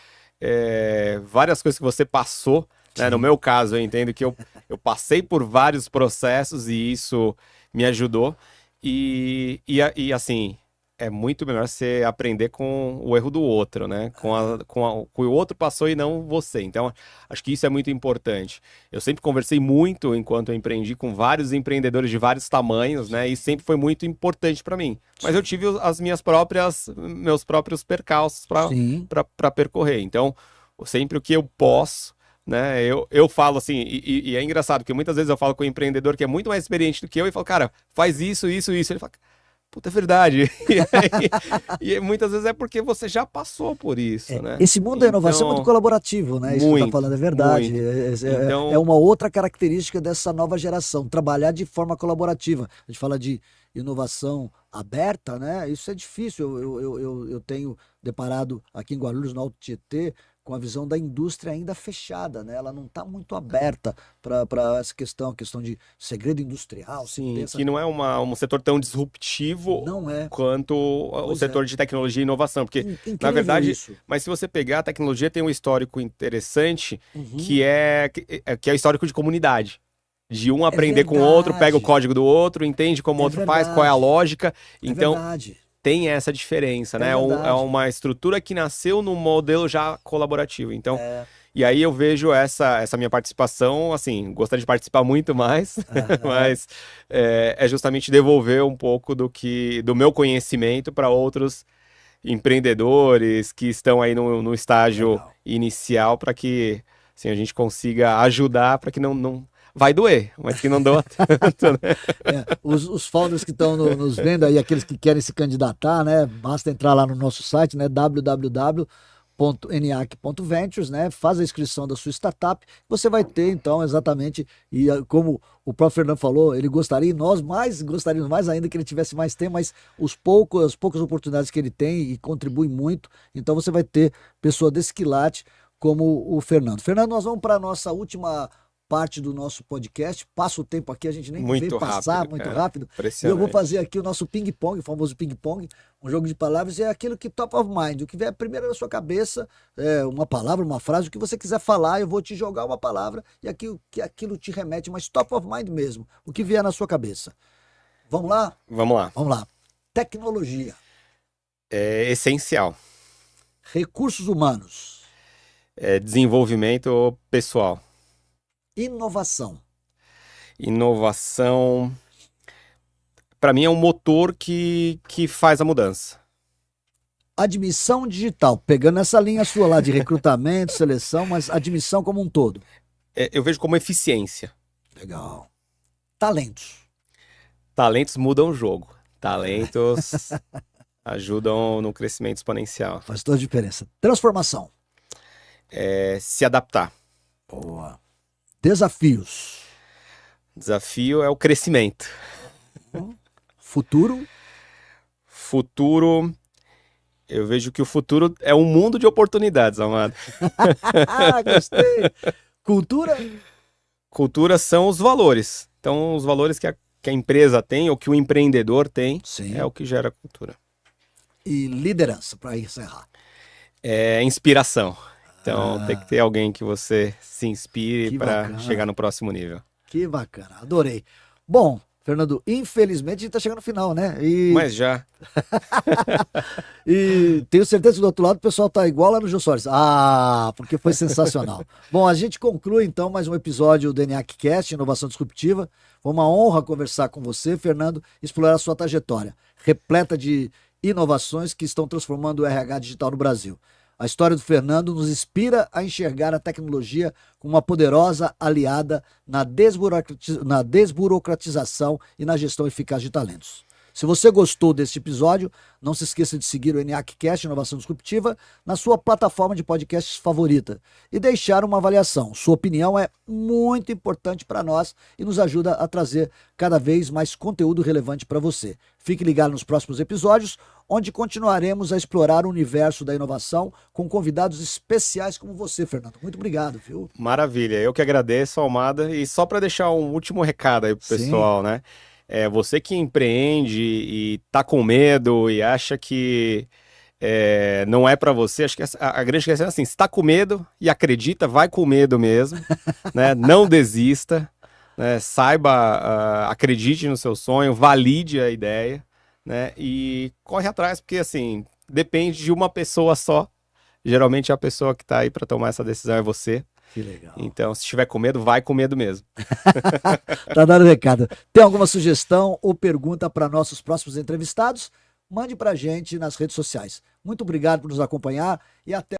várias coisas que você passou, né? No meu caso, eu entendo que eu passei por vários processos e isso me ajudou. E assim, é muito melhor você aprender com o erro do outro, né? Com o que o outro passou e não você. Então, acho que isso é muito importante. Eu sempre conversei muito enquanto eu empreendi com vários empreendedores de vários tamanhos, né? E sempre foi muito importante para mim. Mas eu tive meus próprios percalços para percorrer. Então, sempre o que eu posso, né? Eu falo assim, e é engraçado, porque muitas vezes eu falo com um empreendedor que é muito mais experiente do que eu e falo, cara, faz isso. Ele fala, puta, é verdade. E muitas vezes é porque você já passou por isso, né?
Esse mundo da inovação é muito colaborativo, né? Isso que você está falando é verdade. É uma outra característica dessa nova geração, trabalhar de forma colaborativa. A gente fala de inovação aberta, né? Isso é difícil. Eu tenho deparado aqui em Guarulhos, no Alto Tietê, com a visão da indústria ainda fechada, né? Ela não está muito aberta para essa questão, a questão de segredo industrial.
Sim, que não é um setor tão disruptivo
Não é.
quanto o setor de tecnologia e inovação, porque,
Incrível
na verdade,
isso.
mas se você pegar, a tecnologia tem um histórico interessante,
Uhum.
que é o histórico de comunidade. De um aprender com o
verdade.
outro, pega o código do outro, entende como o outro faz, qual é a
verdade.
lógica.
É
Então,
verdade.
tem essa diferença, né?
verdade.
É uma estrutura que nasceu num modelo já colaborativo. Então,
É.
e aí eu vejo essa minha participação, assim, gostaria de participar muito mais, mas é justamente devolver um pouco do meu conhecimento para outros empreendedores que estão aí no estágio
Legal.
inicial, para que assim, a gente consiga ajudar para que não vai doer, mas que não doa tanto, né?
Os founders que estão nos vendo aí, aqueles que querem se candidatar, né? Basta entrar lá no nosso site, né? www.eniac.ventures, né? Faz a inscrição da sua startup. Você vai ter, então, exatamente, e como o próprio Fernando falou, ele gostaria, e nós gostaríamos mais ainda que ele tivesse mais tempo, mas as poucas oportunidades que ele tem e contribui muito, então você vai ter pessoa desse quilate como o Fernando. Fernando, nós vamos para a nossa última parte do nosso podcast. Passa o tempo aqui, a gente nem vê passar muito rápido. E eu vou fazer aqui o nosso ping-pong, o famoso ping-pong, um jogo de palavras, é aquilo que top of mind, o que vier primeiro na sua cabeça, uma palavra, uma frase, o que você quiser falar, eu vou te jogar uma palavra e aquilo te remete, mas top of mind mesmo, o que vier na sua cabeça. Vamos lá?
Vamos lá.
Vamos lá. Tecnologia.
É essencial.
Recursos humanos.
Desenvolvimento pessoal.
Inovação.
Inovação, para mim, é um motor que faz a mudança.
Admissão digital, pegando essa linha sua lá de recrutamento, seleção, mas admissão como um todo.
Eu vejo como eficiência.
Legal. Talentos.
Talentos mudam o jogo. Talentos ajudam no crescimento exponencial.
Faz toda a diferença. Transformação.
Se adaptar.
Boa. Desafios.
Desafio é o crescimento.
Futuro.
Futuro, eu vejo que o futuro é um mundo de oportunidades, Amado.
Gostei. Cultura.
Cultura são os valores. Então, os valores que a empresa tem ou que o empreendedor tem.
Sim.
É o que gera cultura.
E liderança, para encerrar.
Inspiração. Então, tem que ter alguém que você se inspire para
bacana.
chegar no próximo nível.
Que bacana, adorei. Bom, Fernando, infelizmente a gente está chegando no final, né?
Mas já.
E tenho certeza que do outro lado o pessoal tá igual lá no Jô Soares. Porque foi sensacional. Bom, a gente conclui então mais um episódio do ENIAC-Cast, Inovação Disruptiva. Foi uma honra conversar com você, Fernando, explorar a sua trajetória, repleta de inovações que estão transformando o RH digital no Brasil. A história do Fernando nos inspira a enxergar a tecnologia como uma poderosa aliada na desburocratização e na gestão eficaz de talentos. Se você gostou deste episódio, não se esqueça de seguir o ENIAC-Cast Inovação Disruptiva na sua plataforma de podcasts favorita e deixar uma avaliação. Sua opinião é muito importante para nós e nos ajuda a trazer cada vez mais conteúdo relevante para você. Fique ligado nos próximos episódios, onde continuaremos a explorar o universo da inovação com convidados especiais como você, Fernando. Muito obrigado, viu?
Maravilha, eu que agradeço, Almada. E só para deixar um último recado aí pro pessoal, né? Você que empreende e tá com medo e acha que não é para você, acho que a grande questão é assim, se tá com medo e acredita, vai com medo mesmo, né? Não desista, né? Saiba, acredite no seu sonho, valide a ideia, né? E corre atrás, porque assim, depende de uma pessoa só. Geralmente a pessoa que tá aí para tomar essa decisão é você.
Que legal.
Então, se estiver com medo, vai com medo mesmo.
Tá dando recado. Tem alguma sugestão ou pergunta para nossos próximos entrevistados? Mande pra gente nas redes sociais. Muito obrigado por nos acompanhar e até